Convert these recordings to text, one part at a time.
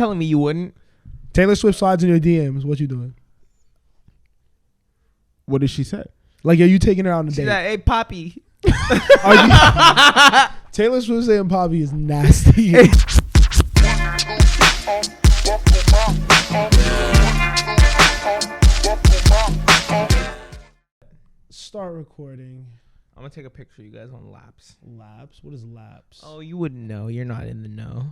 telling me you wouldn't. Taylor Swift slides in your DMs. What you doing? What did she say? Like, are you taking her out on a date? Hey, Poppy. Taylor Swift saying Poppy is nasty. Start recording. I'm gonna take a picture of you guys on Laps. Laps? What is Laps? Oh, you wouldn't know. You're not in the know.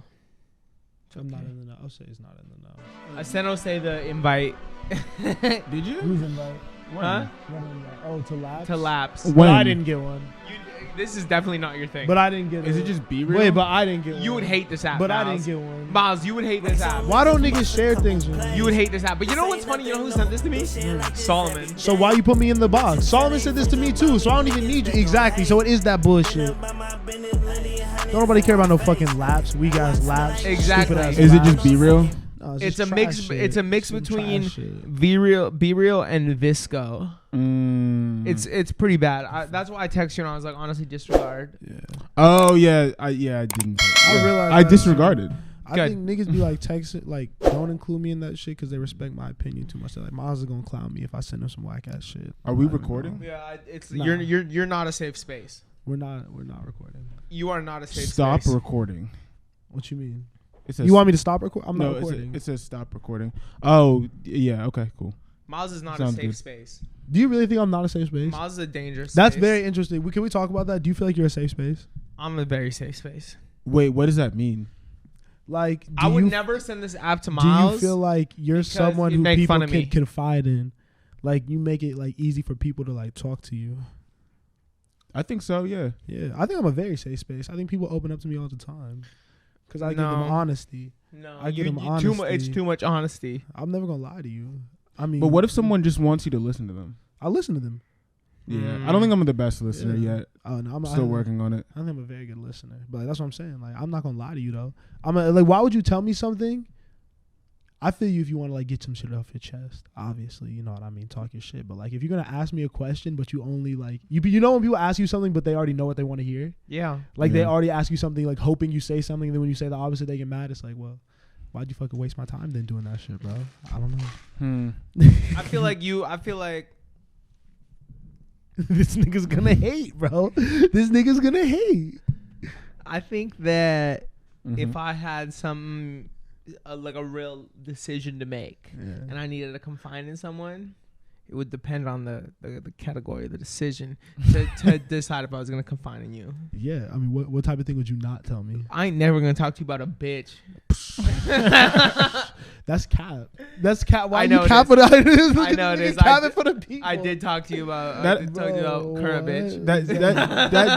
I'm not in the know. I'll say he's not in the know. I sent Jose the invite. Did you? Who's invite? Huh? What invite? Oh, to Laps? To Laps. But I didn't get one. This is definitely not your thing. But I didn't get it. Is it just Be Real? Wait, but I didn't get one. You would hate this app, But Miles. I didn't get one. Miles, you would hate this app. Why don't niggas share things with me? You would hate this app. But you know what's funny? You know who sent this to me? Solomon. So why you put me in the box? Solomon said this to me too, so I don't even need you. Exactly. So it is that bullshit. Don't nobody care about no fucking laps. We guys laps. Exactly. Stupid-ass Is it laps. just Be Real? No, It's just a mix. trash shit. It's a mix Some between trash shit. Be Real, and Visco. It's pretty bad. That's why I texted you and I was like, honestly, disregard. Yeah. Oh yeah. I didn't. I realized I that. disregarded. I Good. think niggas be like texting, like don't include me in that shit because they respect my opinion too much. They're like, Miles is gonna clown me if I send him some whack ass shit. Are we I don't recording? know. Yeah, it's Nah. you're not a safe space. We're not recording. You are not a safe Stop space. recording. What you mean? It says, You want me to stop recording? I'm no, not recording. it says stop recording. Oh yeah. Okay. Cool. Miles is not Sounds a safe good. space. Do you really think I'm not a safe space? Miles is a dangerous That's space. very interesting. Can we talk about that? Do you feel like you're a safe space? I'm a very safe space. Wait. What does that mean? Like, I would never send this app to Do Miles. you feel like you're because someone you who make people fun of me. can confide in? Like, you make it like easy for people to like talk to you. I think so. Yeah. Yeah, I think I'm a very safe space. I think people open up to me all the time because I give them No. honesty. No, I give them too much. It's honesty. too much honesty. I'm never gonna lie to you. I mean, But what if someone just wants you to listen to them? I listen to them? Yeah. I don't think I'm the best listener Yeah. yet. Oh no, I'm Still working on it. I think I'm a very good listener, but that's what I'm saying. Like, I'm not gonna lie to you though. Like, why would you tell me something? I feel you if you want to like get some shit off your chest. Obviously, you know what I mean. Talk your shit. But like, if you're gonna ask me a question, but you only like you know when people ask you something, but they already know what they want to hear. Yeah. Like they Yeah. already ask you something, like hoping you say something, and then when you say the opposite, they get mad. It's like, well, why'd you fucking waste my time then doing that shit, bro? I don't know. I feel like This nigga's gonna hate, bro. This nigga's gonna hate. I think that Mhm. if I had some like a real decision to make and I needed to confide in someone, it would depend on the category of the decision to decide if I was gonna confide in you. Yeah, I mean, what type of thing would you not tell me? I ain't never gonna talk to you about a bitch. That's cap. That's cap. Why I know you it cap is. it? I know it is. Cap it for the people. I did talk to you about Bro, current bitch. That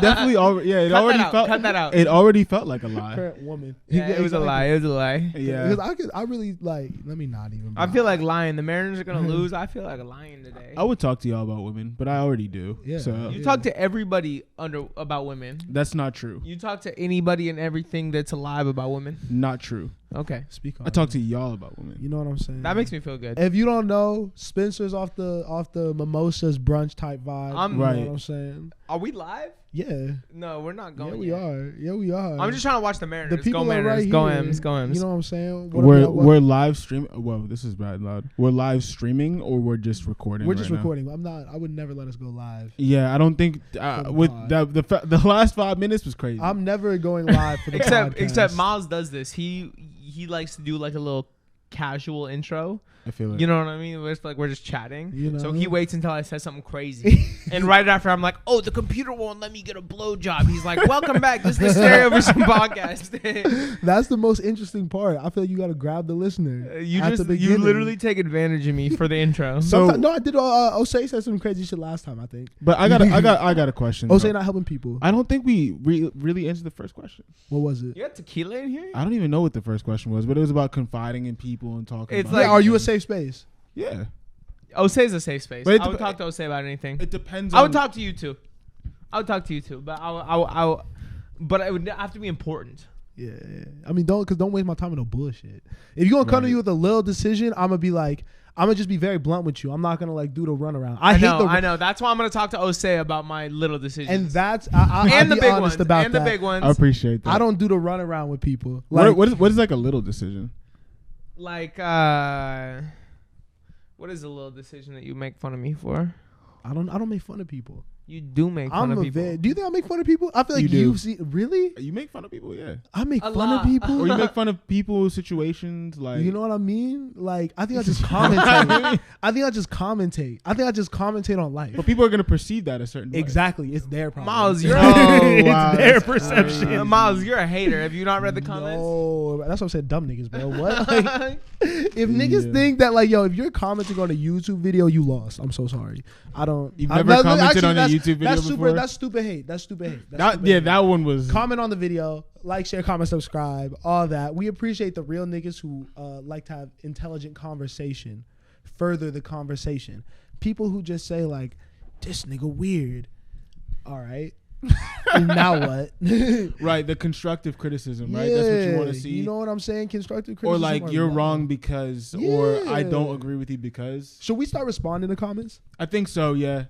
definitely already. Yeah. It Cut already that out, felt. cut that out. It already felt like a lie. Current woman. Yeah, it was a lie. It was a lie. Yeah. Because I really like. Let me not even. I feel like lying. The Mariners are gonna lose. I feel like lying today. I would talk to y'all about women, but I already do. Yeah. So You talk to everybody about women. that's not true. You talk to anybody and everything that's alive about women. Not true. Okay, speak on. I talk to y'all about women. You know what I'm saying? that makes me feel good. If you don't know, Spencer's off the mimosas brunch type vibe. I'm- you know Right. what I'm saying? Are we live? Yeah. No, we're not going. Yeah, we yet. are. Yeah, we are. I'm just trying to watch the Mariners. the people go are Mariners. right Go here. M's. Go M's. You know what I'm saying? We're live streaming. Whoa, this is bad loud. We're live streaming or we're just recording. We're just right now? recording. I would never let us go live. Yeah, I don't think For the with pod. the last 5 minutes was crazy. I'm never going live for the podcast. except Miles does this. He likes to do like a little casual intro. I feel it. You know what I mean? We're just chatting. You know? So he waits until I say something crazy, and right after I'm like, "Oh, the computer won't let me get a blowjob." He's like, "Welcome back. This is the StereoVision podcast." That's the most interesting part. I feel like you got to grab the listener. You at the you beginning. literally take advantage of me for the intro. So- No, I did. Osei said some crazy shit last time. I think. but I got a question. Osei though. not helping people. I don't think we really answered the first question. What was it? You got tequila in here? I don't even know what the first question was, but it was about confiding in people and talking. It's about like- Yeah, are you a things. safe space? Yeah. Osei's a safe space. But it I would dep- talk to Osei about anything. It depends. I would talk to you too. But but it would have to be important. Yeah. I mean, don't waste my time with no bullshit. If you're gonna come to Right. me with a little decision, I'm gonna just be very blunt with you. I'm not gonna like do the runaround. I know. That's why I'm gonna talk to Osei about my little decisions. And that's I'll and the be big honest ones. about And that. the big ones. I appreciate that. I don't do the runaround with people. Like, What is like a little decision? Like, what is a little decision that you make fun of me for? I don't make fun of people. You do make fun of people. Do you think I make fun of people? I feel like You do. you've seen. Really? You make fun of people, yeah. I make A fun lot. of people. Or you make fun of people's situations, like You know what I mean? Like, I think I just commentate. I think I just commentate on life. But people are gonna perceive that a certain way. Exactly. It's their problem. Miles, you're it's wow, their that's perception. crazy. Miles, you're a hater. Have you not read the comments? No, that's what I'm saying. Dumb niggas, bro. What? Like, if niggas think that, like, yo, if you're commenting on a YouTube video, you lost. I'm so sorry. I don't. You've I'm never not- commented actually, on a that's- YouTube video that's before? That's stupid hate. That's stupid hate. That's That, stupid yeah, hate. that one was. Comment on the video, like, share, comment, subscribe, all that. We appreciate the real niggas who like to have intelligent conversation, further the conversation. People who just say, like, this nigga weird. All right. And now what? Right, the constructive criticism, right? That's what you want to see. You know what I'm saying? Constructive or criticism. like, you're wrong because, or I don't Yeah. agree with you because. Should we start responding to comments? I think so, yeah.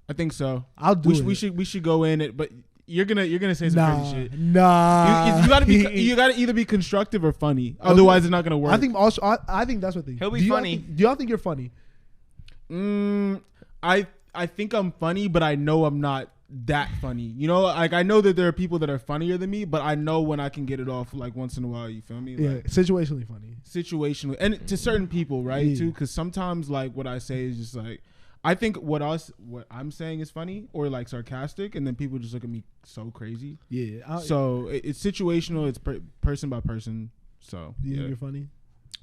I think so. I'll do it. We should go in it, but you're gonna say some crazy shit. Nah. You gotta either be constructive or funny. Otherwise, it's not gonna work. I think also. I think that's what they. He'll be do y'all funny. do y'all think you're funny? I think I'm funny, but I know I'm not that funny. You know, like I know that there are people that are funnier than me, but I know when I can get it off like once in a while. You feel me? Yeah, Like, situationally funny. situationally, and to certain people, right? Yeah. Too, because sometimes like what I say is just like I think what I'm saying is funny or like sarcastic, and then people just look at me so crazy. Yeah. So it's situational. It's person by person. So Do you think yeah. you're funny?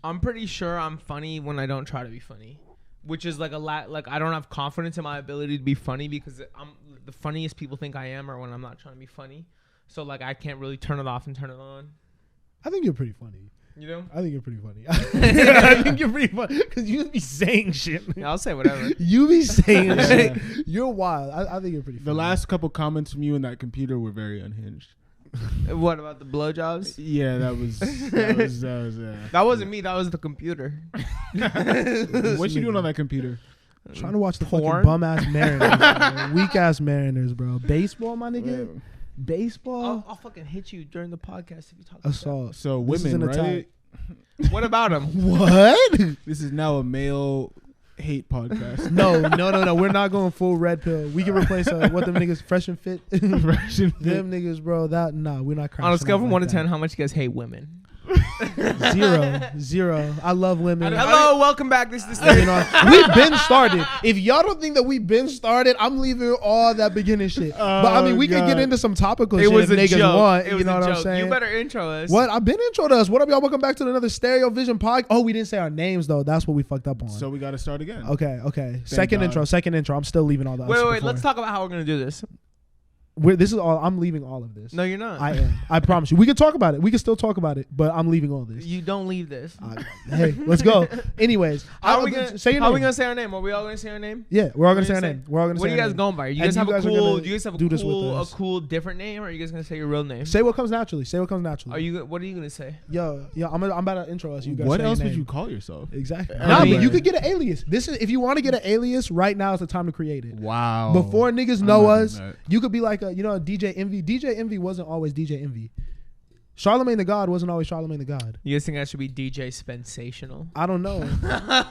I'm pretty sure I'm funny when I don't try to be funny, which is like like I don't have confidence in my ability to be funny because I'm the funniest people think I am, or when I'm not trying to be funny. So like I can't really turn it off and turn it on. I think you're pretty funny. You know? I think you're pretty funny. I think you're pretty funny because you be saying shit. Yeah, I'll say whatever. You be saying Yeah. shit. You're wild. I think you're pretty funny. The last couple comments from you in that computer were very unhinged. What about the blowjobs? Yeah, that was That wasn't me. That was the computer. What you doing on that computer? Trying to watch the Porn? fucking bum ass Mariners, weak ass Mariners, bro. Baseball, my nigga. Baseball. I'll fucking hit you during the podcast if you talk about Assault. So This is women, an right? that. What about him? What? This is now a male hate podcast. No. We're not going full red pill. We can replace what them niggas fresh and fit. Them niggas, bro. We're not crashing. On a scale out from like 1 to that. 10, how much you guys hate women? 0. I love women. Hello, welcome back. This is You know, we've been started. If y'all don't think that we've been started, I'm leaving all that beginning shit. But I mean, we can get into some topical It shit was if a niggas joke. want. It was You know a what I'm joke. saying? You better intro us. What? I've been introed us. What up, y'all? Welcome back to another StereoVision podcast. Oh, we didn't say our names though. That's what we fucked up on. So we got to start again. Okay. Second God. intro. I'm still leaving all the. Wait. Let's talk about how we're gonna do this. This is all. I'm leaving all of this. No, you're not. I am. I promise you. We can talk about it. We can still talk about it, but I'm leaving all this. You don't leave this. Hey, let's go. Anyways, How are we gonna say your How are we name? gonna say our name? Are we all gonna say our name? Yeah, we're all gonna What say are our you name. We're all gonna What say are you our guys name. going by? You And guys have you a guys are cool. gonna Do you guys have do a this with cool, us. different name, or are you guys gonna say your real name? Say what comes naturally. Say what comes naturally. Are you? What are you gonna say? Yo, I'm about to intro us. You guys. What say your else would name. you call yourself? Exactly. I Nah, mean- but you could get an alias. This is if you want to get an alias. Right now is the time to create it. Wow. Before niggas I'm know not doing us, that. you could be like a DJ Envy. DJ Envy wasn't always DJ Envy. Charlemagne the God wasn't always Charlemagne the God. You guys think I should be DJ Spensational? I don't know. I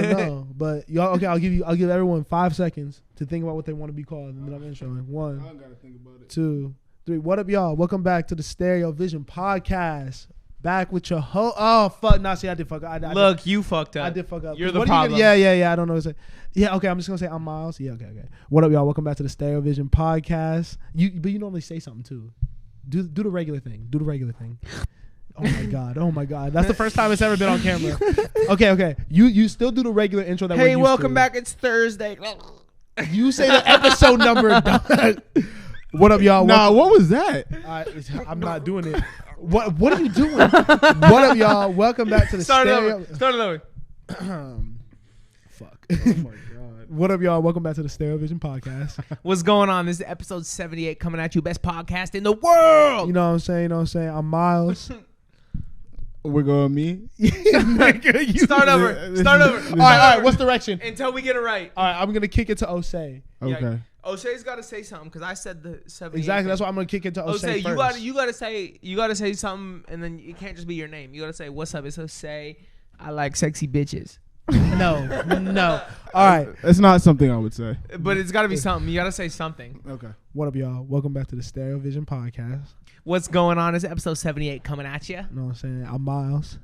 don't know. But y'all, okay, I'll give everyone 5 seconds to think about what they want to be called, and then I'm introing. 1, I don't gotta think about it. 2, 3. What up, y'all? Welcome back to the StereoVision podcast. Back with your oh fuck. Nah, see, I did fuck up. Look, you fucked up. I did fuck up. You're the What are you problem. yeah. I don't know what to say. Yeah, okay. I'm just gonna say I'm Miles. Yeah, okay. What up, y'all? Welcome back to the StereoVision podcast. But you normally say something too. Do the regular thing. Oh my god. That's the first time it's ever been on camera. Okay. You still do the regular intro that we're Hey, used welcome to. back. It's Thursday. You say the episode number. What up, y'all? Nah, what was that? I'm not doing it. What are you doing? What up, y'all? Welcome back to the Start it Stereo. over. Start it over. Fuck. Oh my god. What up, y'all? Welcome back to the StereoVision podcast. What's going on? This is episode 78 coming at you. Best podcast in the world. You know what I'm saying? I'm Miles. We're going me. Start over. All right. What's direction? Until we get it right. All right, I'm gonna kick it to Osei. Okay. Yeah. Oshay's got to say something because I said the 78. Exactly. That's why I'm gonna kick it to Osei Osei, first. you gotta say something, and then it can't just be your name. You gotta say what's up. It's Osei. I like sexy bitches. No. All right. It's not something I would say. But it's got to be something. You got to say something. Okay. What up, y'all? Welcome back to the StereoVision podcast. What's going on? It's episode 78 coming at you. You know what I'm saying? I'm Miles.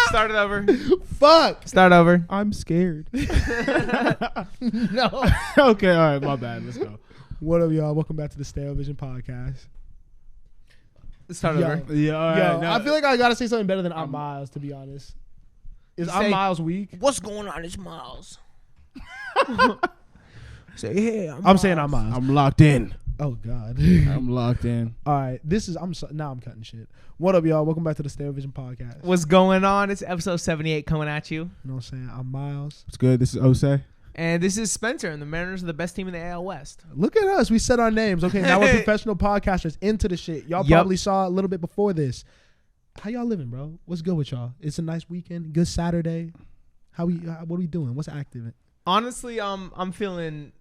Start it over. Fuck. Start over. I'm scared. No. Okay, all right, my bad. Let's go. What up, y'all? Welcome back to the StereoVision podcast. Start Yo. over. Yeah, all right. Yo, no. I feel like I gotta say something better than I'm Miles, to be honest. Is I'm Say- Miles weak? What's going on? It's Miles. Say, hey, I'm saying I'm Miles. I'm locked in. Oh God. I'm locked in. All right. Now I'm cutting shit. What up, y'all? Welcome back to the StereoVision podcast. What's going on? It's episode 78 coming at you. You know what I'm saying? I'm Miles. It's good. This is Osei. And this is Spencer, and the Mariners are the best team in the AL West. Look at us. We said our names. Okay, now we're professional podcasters into the shit. Y'all Yup. probably saw a little bit before this. How y'all living, bro? What's good with y'all? It's a nice weekend. Good Saturday. What are we doing? What's active? Honestly, I'm feeling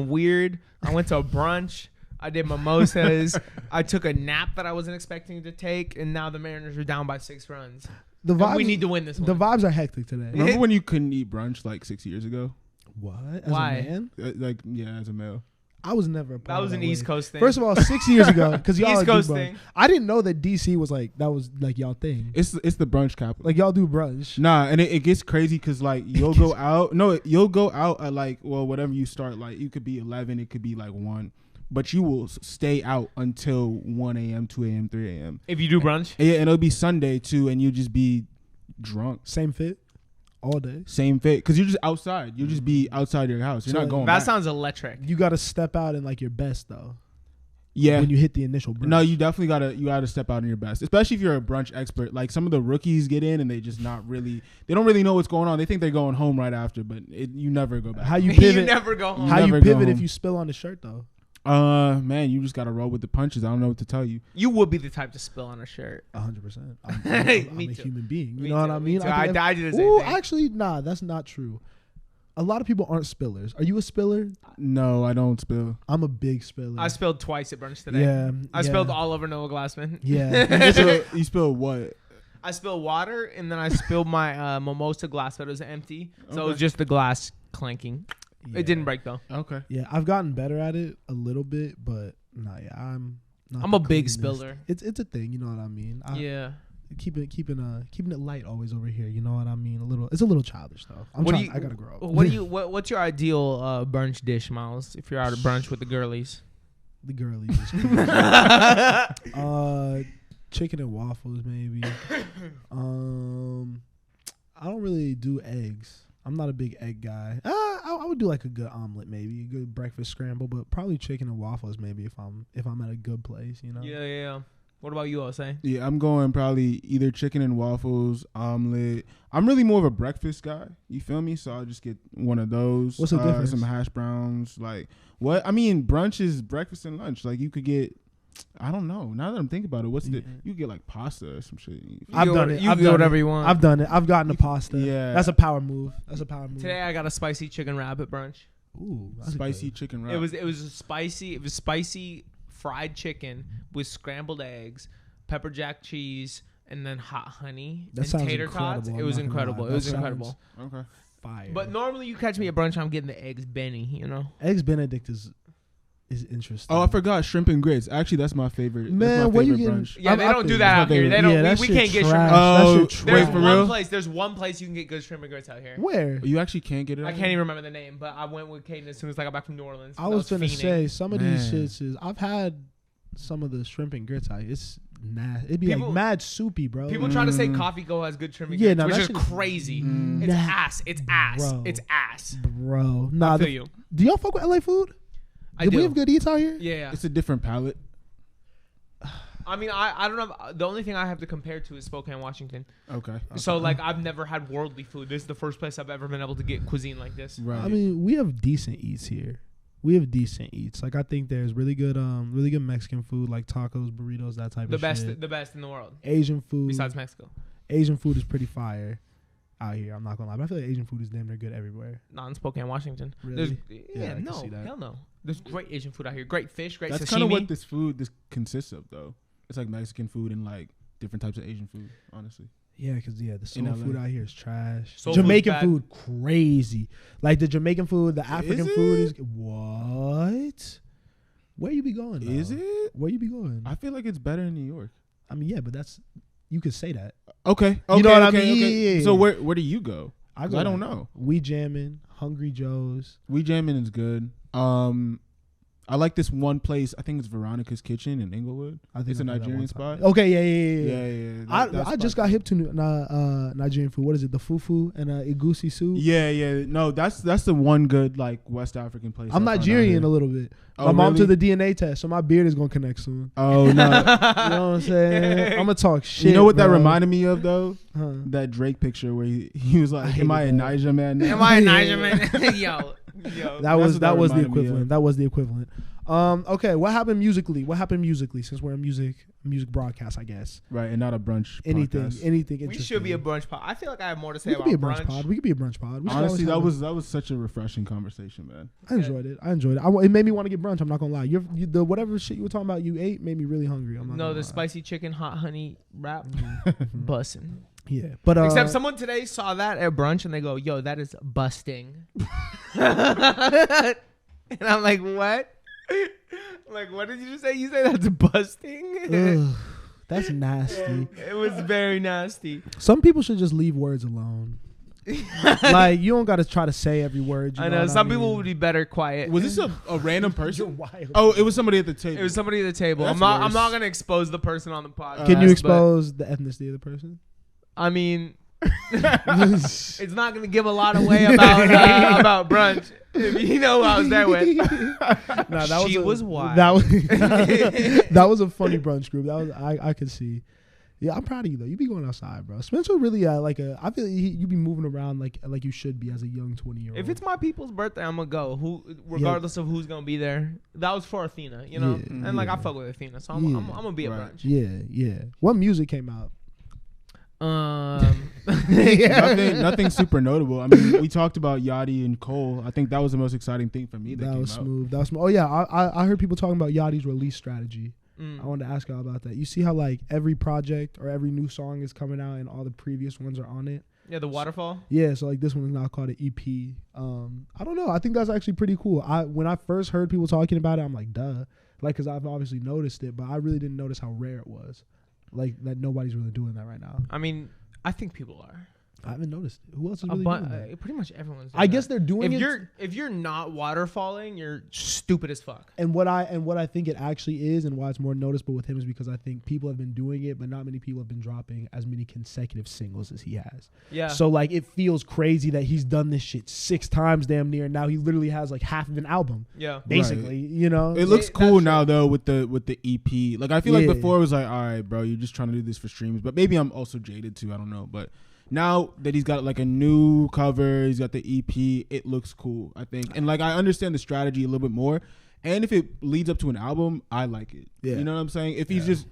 weird. I went to a brunch. I did mimosas. I took a nap that I wasn't expecting to take, and now the Mariners are down by 6 runs. The And vibes. we need to win this one. The vibes are hectic today. Remember when you couldn't eat brunch like 6 years ago? What? As Why? a man? As a male. I was never a part That of was an wave. East Coast thing. First of all, 6 years ago, because y'all East do Coast brunch. thing. I didn't know that DC was like y'all thing. It's the brunch capital. Like y'all do brunch. Nah, and it gets crazy because like you'll go out. No, you'll go out at like whatever you start. Like it could be 11, it could be like 1, but you will stay out until 1 a.m., 2 a.m., 3 a.m. If you do brunch, Yeah, and it'll be Sunday too, and you'll just be drunk. Same fit, all day. Same fit because you're just outside. You'll just be outside your house. You're So not going. that back. sounds electric. You got to step out in like your best though. Yeah. When you hit the initial brunch. No, you definitely gotta step out in your best, especially if you're a brunch expert. Like some of the rookies get in and they just they don't really know what's going on. They think they're going home right after, but you never go back. How you pivot? You never go home. How you Never go pivot if home. you spill on the shirt though? Man, you just gotta roll with the punches. I don't know what to tell you. You would be the type to spill on a shirt. 100%. I'm Me a too. human being. You Me know what too, I me mean? too. think I did the same Ooh, thing. actually, nah, that's not true. A lot of people aren't spillers. Are you a spiller? No, I don't spill. I'm a big spiller. I spilled twice at brunch today. Yeah. I spilled all over Noah Glassman. Yeah. You spill what? I spilled water, and then I spilled my mimosa glass that was empty. So it was Okay. just the glass clanking. Yeah. It didn't break though. Okay. Yeah, I've gotten better at it a little bit, but nah, yeah, I'm not I'm the a big cleanest. spiller. It's a thing, you know what I mean? Yeah. Keeping it light always over here, you know what I mean? It's a little childish though. I gotta grow up. What's your ideal brunch dish, Miles? If you're out at brunch with the girlies. The girlies. Chicken and waffles maybe. I don't really do eggs. I'm not a big egg guy. I would do like a good omelet maybe, a good breakfast scramble, but probably chicken and waffles maybe if I'm at a good place, you know. Yeah. What about you, Osei? Yeah, I'm going probably either chicken and waffles, omelet. I'm really more of a breakfast guy. You feel me? So I'll just get one of those. What's the difference? Some hash browns. Like what? I mean, brunch is breakfast and lunch. Like you could get. I don't know. Now that I'm thinking about it, you get like pasta or some shit. I've done it. You I've do done whatever it. you want. I've done it. I've gotten a pasta. Yeah. That's a power move. Today I got a spicy chicken wrap at brunch. Ooh, that's Spicy good. chicken wrap. It was spicy fried chicken with scrambled eggs, pepper jack cheese, and then hot honey That and sounds tater tots. incredible, It was I'm not gonna incredible. lie. It was That sounds- incredible. Okay. Fire. But normally you catch me at brunch, I'm getting the eggs Benny, you know. Eggs Benedict is interesting. Oh, I forgot shrimp and grits. Actually, that's my favorite. Man, that's my where you favorite getting- brunch. Yeah, they don't do that out here. They Yeah, don't. that We shit can't get shrimp. trash. Oh, That shit There's for trash. real? one place. There's one place you can get good shrimp and grits out here. Where? You actually can't get it. I can't even remember the name, but I went with Caden as soon as I got back from New Orleans. I was gonna fiending. say some of these Man. shits is. I've had some of the shrimp and grits out here. It's nasty. It'd be People- like mad soupy, bro. People try to say Coffee Go has good shrimp and Yeah, grits, no, which that is shit- crazy. It's Nah. ass. It's ass. Bro. It's ass. Bro, I nah. feel you. Do y'all fuck with LA food? I Do do. we have good eats out here? Yeah. It's a different palate. I mean, I don't know. The only thing I have to compare to is Spokane, Washington. Okay. So, like, I've never had worldly food. This is the first place I've ever been able to get cuisine like this. Right. I mean, we have decent eats here. We have decent eats. Like I think there's really good Mexican food, like tacos, burritos, that type The of best, shit. the best in the world, Asian food. besides Mexico. Asian food is pretty fire out here. I'm not gonna lie, but I feel like Asian food is damn near good everywhere. Not in Spokane, Washington. Really? There's, Yeah, I can no, see that. hell no. There's great Asian food out here. Great fish, great That's sashimi. kind of what this consists of, though. It's like Mexican food and like different types of Asian food, honestly. Yeah, because the In soul LA. food out here is trash. Soul Jamaican food's food, crazy. Like the Jamaican food, the African food is what? Where you be going? Is though? it? Where you be going? I feel like it's better in New York. I mean, yeah, but that's you could say that. Okay. You know what I okay, mean? okay. Yeah. So where do you go? I I don't know. We Jammin', Hungry Joe's. We Jammin' is good. I like this one place. I think it's Veronica's Kitchen in Inglewood. I think It's a I've had that Nigerian one spot. time. Okay, yeah. Yeah. I just got hip to Nigerian food. What is it? The fufu and egusi soup. Yeah. No, that's the one good like West African place. I'm I found out Nigerian here. a little bit. Oh, My mom really? took the DNA test, so my beard is gonna connect soon. Oh no. You know what I'm saying? I'm gonna talk shit. You know what that bro. reminded me of though? Huh. That Drake picture where he was like, I "Am I a hated that. Niger man now?" Am I a Niger man? Yo. That was what that the reminded me of. equivalent. That was the equivalent. Okay, what happened musically? Since we're a music broadcast, I guess. Right, and not a brunch. Anything podcast. interesting. We should be a brunch pod. I feel like I have more to say We could about be a brunch pod. We could be a brunch pod. We should Honestly, always that have was such a refreshing conversation, man. I enjoyed it. It made me want to get brunch. I'm not gonna lie. The whatever shit you were talking about you ate made me really hungry. I'm not No, gonna the lie. spicy chicken hot honey wrap, bussin'. Yeah, but Except someone today saw that at brunch and they go, "Yo, that is busting." And I'm like, "What?" I'm like, what did you just say? You say that's busting? ugh, that's nasty. It was very nasty. Some people should just leave words alone. Like you don't got to try to say every word. You I know know what some mean? people would be better quiet. Was this a random You're person? wild. Oh, it was somebody at the table. It was somebody at the table. That's I'm worse. not gonna expose the person on the podcast. Can you but, expose the ethnicity of the person? I mean, it's not gonna give a lot away about brunch. If you know who I was there with. Nah, that She was wild. That was a funny brunch group. That was I could see. Yeah, I'm proud of you though. You be going outside, bro. Spencer really I feel like you be moving around like you should be as a young 20-year-old. If it's my people's birthday, I'm gonna go. Regardless of who's gonna be there. That was for Athena, you know. Yeah, and like yeah. I fuck with Athena, so I'm gonna be at Right. brunch. Yeah. What music came out? Nothing super notable. I mean, we talked about Yachty and Cole. I think that was the most exciting thing for me. That was smooth. Oh yeah, I heard people talking about Yachty's release strategy. I wanted to ask y'all about that. You see how like every project or every new song is coming out and all the previous ones are on it? Yeah, the waterfall. Yeah, so like this one is now called an EP. I don't know. I think that's actually pretty cool. When I first heard people talking about it, I'm like, duh. Like, because I've obviously noticed it, but I really didn't notice how rare it was. Like, that nobody's really doing that right now. I mean, I think people are. I haven't noticed it. Who else is really doing that? Pretty much everyone's doing I guess that. they're doing it. If you're not waterfalling, you're stupid as fuck. And what I think it actually is, and why it's more noticeable with him, is because I think people have been doing it, but not many people have been dropping as many consecutive singles as he has. Yeah. So like, it feels crazy that he's done this shit 6 times damn near. And now he literally has like half of an album. Yeah. Basically, you know. It looks Yeah, cool that's now though with the EP. Like I feel Yeah. like before it was like, all right, bro, you're just trying to do this for streams. But maybe I'm also jaded too. I don't know. But now that he's got like a new cover, he's got the EP, it looks cool, I think. And like I understand the strategy a little bit more. And if it leads up to an album, I like it. Yeah. You know what I'm saying? If he's just,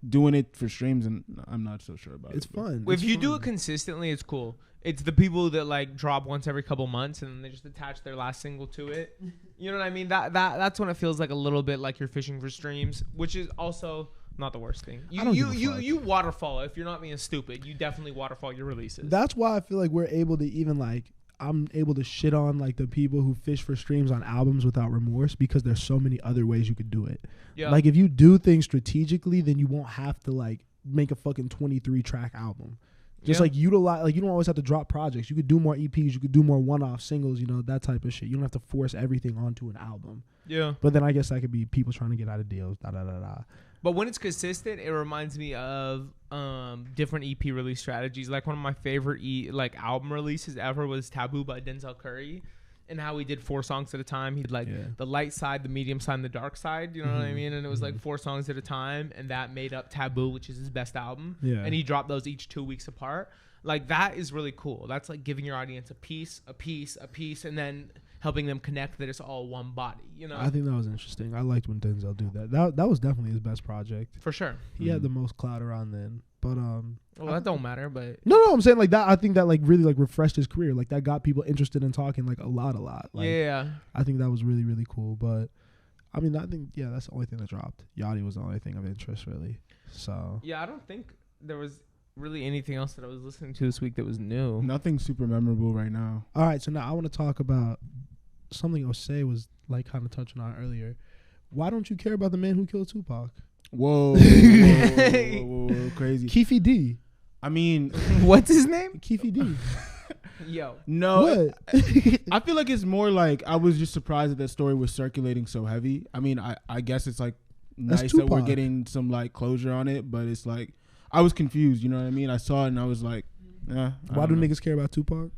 doing it for streams, and I'm not so sure about It's it. but- fun. If It's you fun. do it consistently, it's cool. It's the people that like drop once every couple months and then they just attach their last single to it. You know what I mean? That's when it feels like a little bit like you're fishing for streams, which is also not the worst thing. I don't give a fuck. You waterfall. If you're not being stupid, you definitely waterfall your releases. That's why I feel like we're able to even like, I'm able to shit on like the people who fish for streams on albums without remorse, because there's so many other ways you could do it. Yeah. Like if you do things strategically, then you won't have to like make a fucking 23 track album. Just like utilize, like you don't always have to drop projects. You could do more EPs. You could do more one-off singles. That type of shit. You don't have to force everything onto an album. Yeah. But then I guess that could be people trying to get out of deals. But when it's consistent, it reminds me of different EP release strategies. Like one of my favorite album releases ever was Taboo by Denzel Curry, and how he did 4 songs at a time. He did the light side, the medium side, and the dark side. You know what I mean? And it was like 4 songs at a time, and that made up Taboo, which is his best album. Yeah. And he dropped those each 2 weeks apart. Like that is really cool. That's like giving your audience a piece, and then helping them connect that it's all one body. I think that was interesting. I liked when Denzel did that. That was definitely his best project. For sure. He had the most clout around then. But Well, that don't matter, but no, I'm saying like that. I think that like really like refreshed his career. Like that got people interested in talking like a lot. Like, yeah. I think that was really, really cool. But I think that's the only thing that dropped. Yachty was the only thing of interest really. So Yeah, I don't think there was really anything else that I was listening to this week that was new. Nothing super memorable right now. All right, so now I want to talk about something Osei was like kind of touching on earlier. Why don't you care about the man who killed Tupac? Whoa, crazy. Keefe D. I mean, What's his name? Keefe D. Yo. no. What? I feel like it's more like I was just surprised that story was circulating so heavy. I mean, I guess it's like That's nice that we're Tupac. getting some like closure on it, but it's like I was confused. You know what I mean? I saw it and I was like, Why do niggas care about Tupac?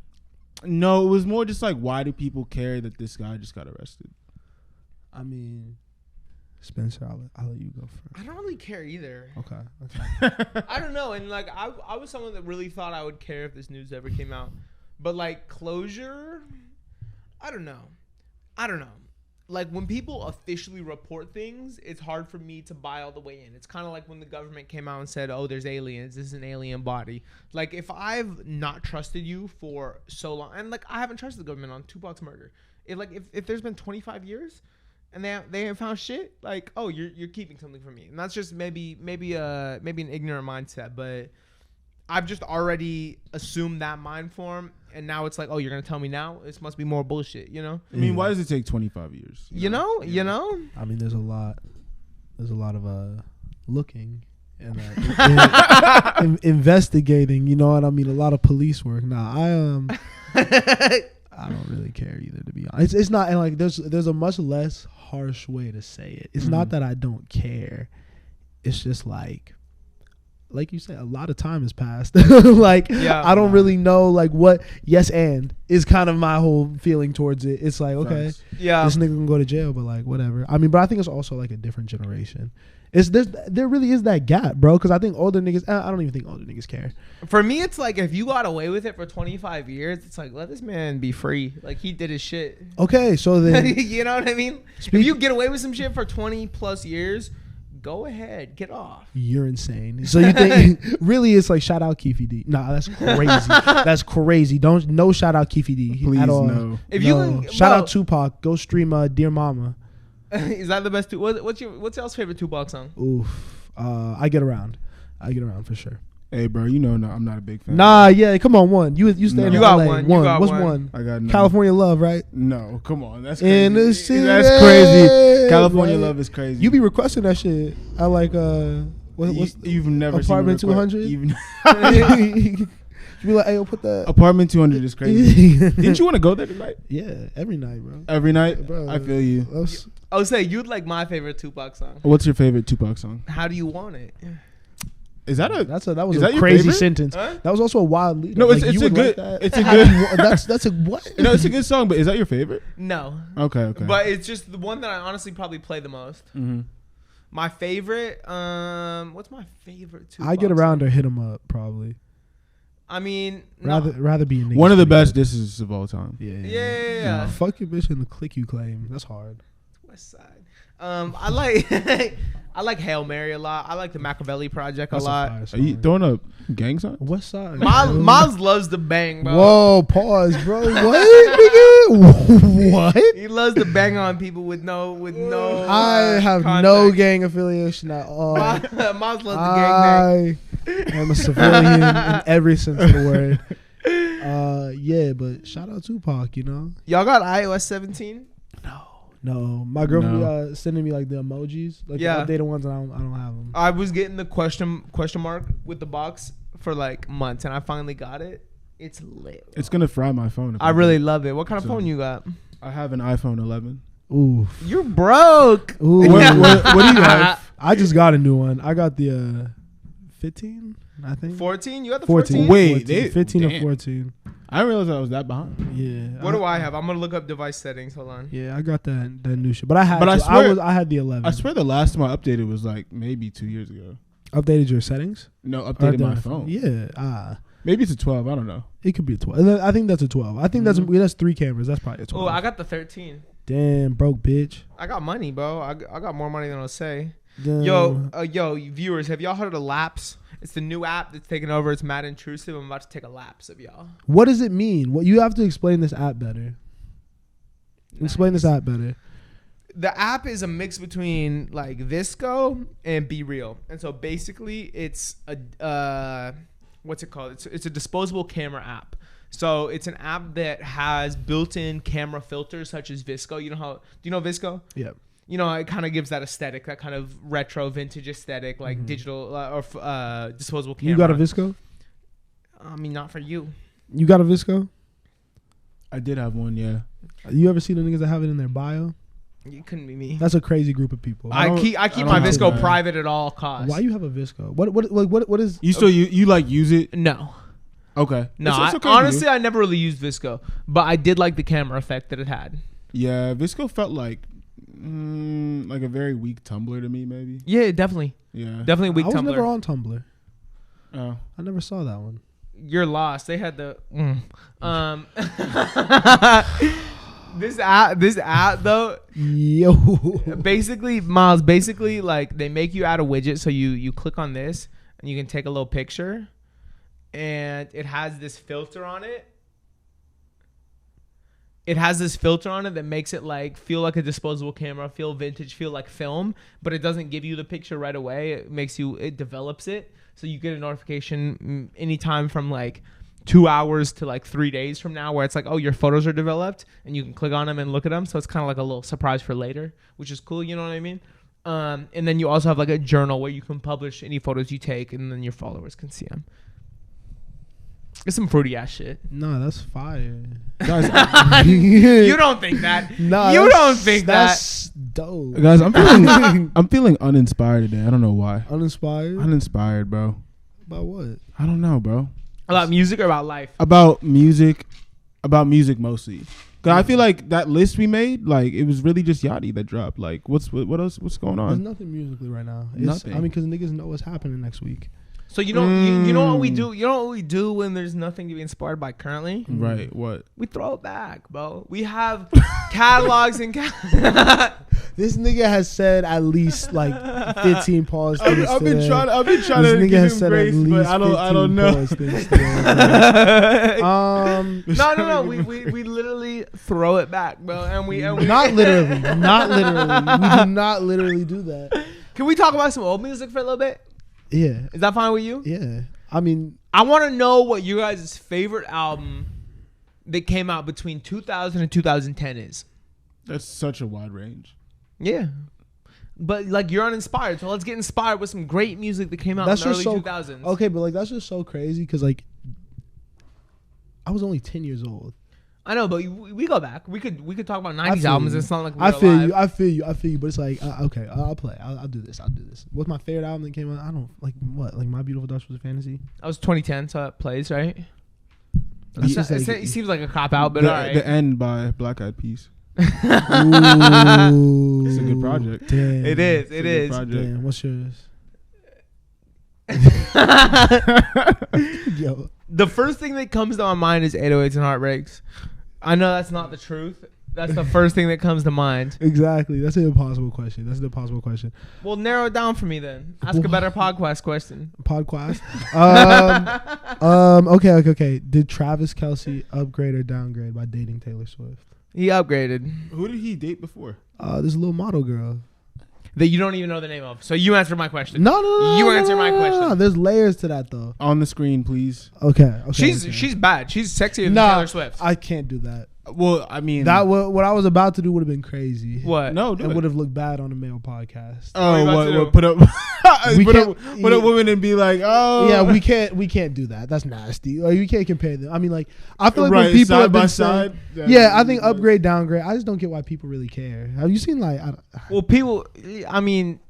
No, it was more just like, why do people care that this guy just got arrested? I mean, Spencer, I'll let you go first. I don't really care either. Okay. I don't know. And like, I was someone that really thought I would care if this news ever came out. But like closure, I don't know. Like when people officially report things, it's hard for me to buy all the way in. It's kind of like when the government came out and said, "Oh, there's aliens. This is an alien body." Like if I've not trusted you for so long, and like I haven't trusted the government on Tupac's murder. If there's been 25 years and they haven't found shit, like, oh, you're keeping something from me, and that's just maybe an ignorant mindset, but I've just already assumed that mind form, and now it's like, oh, you're gonna tell me now? This must be more bullshit, you know? I mean, why does it take 25 years? You know? I mean, there's a lot of looking and investigating. You know what I mean? A lot of police work. Nah, I don't really care either, to be honest. It's not, and like there's a much less harsh way to say it. It's not that I don't care. It's just like you said, a lot of time has passed. Like, yeah, I don't really know like what yes and is kind of my whole feeling towards it. It's like, okay, yeah, this nigga can go to jail, but like whatever. I mean, but I think it's also like a different generation. There really is that gap, bro. Because I think older niggas, I don't even think older niggas care. For me, it's like if you got away with it for 25 years, it's like, let this man be free. Like he did his shit. Okay, so then you know what I mean? If you get away with some shit for 20 plus years, go ahead, get off. You're insane. So you think really it's like shout out Keefe D? Nah, that's crazy. That's crazy. No shout out Keefe D Please at all. no. If you can, shout out Tupac. Go stream Dear Mama. Is that the best? What's y'all's favorite Tupac song? Oof. I Get Around. I Get Around for sure. Hey, bro, you know I'm not a big fan. Nah, yeah, come on, one. You stay in You LA. got one. You got What's one. one? I got none. California Love, right? No, come on, that's crazy. In the city. That's crazy. California Boy. Love is crazy. You be requesting that shit. I like You've never Apartment seen 200? You be like, hey, yo, put that. Apartment 200 is crazy. Didn't you want to go there tonight? Yeah, every night, bro. Every night? Bro, I feel you. I would say you'd like my favorite Tupac song. What's your favorite Tupac song? How Do You Want It? Is that a that was is a that your crazy favorite? sentence. Huh? That was also a wild lead. No, it's you a would good. like that? It's a good. That's a what? No, it's a good song, but is that your favorite? No. Okay. But it's just the one that I honestly probably play the most. Mm-hmm. My favorite, what's my favorite Tupac I Get Around song? or Hit 'Em Up, probably. I mean, Rather be a nigga. One of the best disses of all time. Yeah. Fuck your bitch and the click you claim. That's hard. West Side. I like I like Hail Mary a lot. I like the Machiavelli Project That's a lot. fire Are song. you throwing up gang signs? West Side. Miles loves the bang, bro. Whoa, pause, bro. What, nigga? What? He loves to bang on people with no. I have contact. no gang affiliation at all. Miles loves the gang bang. I am a civilian in every sense of the word. Yeah, but shout out Tupac, you know. Y'all got iOS 17? No, my girlfriend be sending me like the emojis, like the updated ones, and I don't have them. I was getting the question mark with the box for like months, and I finally got it. It's lit. It's gonna fry my phone. I really love it. What kind of phone you got? I have an iPhone 11. Oof. You're broke. Ooh. What do you have? I just got a new one. I got the 15, I think. 14? You got the 14. 14? Wait, 15 or damn. 14. I didn't realize I was that behind. Yeah. What do I have? I'm gonna look up device settings. Hold on. Yeah, I got that new shit, but I had. But I to. swear- I had the 11. I swear the last time I updated was like maybe 2 years ago. Updated your settings. No, Or updated the my iPhone? phone. Yeah. Maybe it's a 12. I don't know. It could be a 12. I think that's a 12. I think that's 3 cameras. That's probably a 12. Oh, I got the 13. Damn, broke bitch. I got money, bro. I got more money than I'll say. Damn. Yo, viewers, have y'all heard of Laps? It's the new app that's taking over. It's mad intrusive. I'm about to take a lapse of y'all. What does it mean? What you have to explain this app better. Explain this app better. the app is a mix between like Visco and Be Real, and so basically it's a what's it called? It's a disposable camera app. So it's an app that has built-in camera filters such as Visco. You know how? Do you know Visco? Yeah. You know, it kind of gives that aesthetic, that kind of retro, vintage aesthetic, like digital or disposable camera. You got a Visco? I mean, not for you. You got a Visco? I did have one, yeah. You ever see the niggas that have it in their bio? You couldn't be me. That's a crazy group of people. I keep my Visco private at all costs. Why you have a Visco? What is? You still you like use it? No. Okay. No, It's okay honestly, I never really used Visco, but I did like the camera effect that it had. Yeah, Visco felt like a very weak Tumblr to me, maybe. Yeah, definitely. Yeah. Definitely weak I was Tumblr. never on Tumblr. Oh. I never saw that one. You're lost. They had the this app though. Yo. Basically, Miles, like they make you add a widget, so you click on this and you can take a little picture, and it has this filter on it. It has this filter on it that makes it like feel like a disposable camera, feel vintage, feel like film, but it doesn't give you the picture right away. It develops it. So you get a notification anytime from like 2 hours to like 3 days from now where it's like, oh, your photos are developed, and you can click on them and look at them. So it's kind of like a little surprise for later, which is cool. You know what I mean? And then you also have like a journal where you can publish any photos you take, and then your followers can see them. It's some fruity ass shit. No, that's fire. Guys, You don't think that? No, you don't think that's dope. guys, I'm feeling uninspired today. I don't know why. Uninspired? Uninspired, bro. About what? I don't know, bro. About music or about life? About music mostly. Cause I feel like that list we made, like it was really just Yachty that dropped. Like, what else? What's going There's on? nothing musically right now. Nothing. I mean, because niggas know what's happening next week. So you know you know what we do? You know what we do when there's nothing to be inspired by currently? Right. What? We throw it back, bro. We have catalogs and This nigga has said at least like 15 pause things I've been today. trying to This give nigga has him said grace, at least but I don't 15 know. pause things today. No. We literally throw it back, bro. And we Not literally. We do not literally do that. Can we talk about some old music for a little bit? Yeah. Is that fine with you? Yeah. I mean, I want to know what you guys' favorite album that came out between 2000 and 2010 is. That's such a wide range. Yeah. But like you're uninspired, so let's get inspired with some great music that came out that's in the just early so 2000s. okay, but like that's just so crazy because like I was only 10 years old. I know, but we go back. We could talk about 90s albums. It's not like I feel you. I feel you. But it's like okay, I'll play. I'll do this. What's my favorite album that came out? I don't like what like My Beautiful Dark Twisted Fantasy. That was 2010, so it plays right. It seems like a cop out, but the, all right. The End by Black Eyed Peas. Ooh, It's a good project. Damn. It is. It's a It good is. project. Damn. What's yours? Yo. The first thing that comes to my mind is 808s and Heartbreaks. I know that's not the truth. That's the first thing that comes to mind. Exactly. That's an impossible question. Well, narrow it down for me then. Ask a better podcast question. Podcast. Okay. Did Travis Kelce upgrade or downgrade by dating Taylor Swift? He upgraded. Who did he date before? This little model girl. That you don't even know the name of. So you answer my question. No. You answer my question. No. There's layers to that though. On the screen, please. Okay. She's bad. She's sexier than Nah, Taylor Swift. I can't do that. Well, I mean, What I was about to do would have been crazy. What? No, It would have looked bad on a male podcast. Oh, what put up, We put can't- up women and be like, oh, Yeah, we can't do that. That's nasty. Like, we can't compare them. I mean, like, I feel like right, when people side have by been side. saying, yeah, I think upgrade, downgrade. I just don't get why people really care. Have you seen like? Well, people. I mean,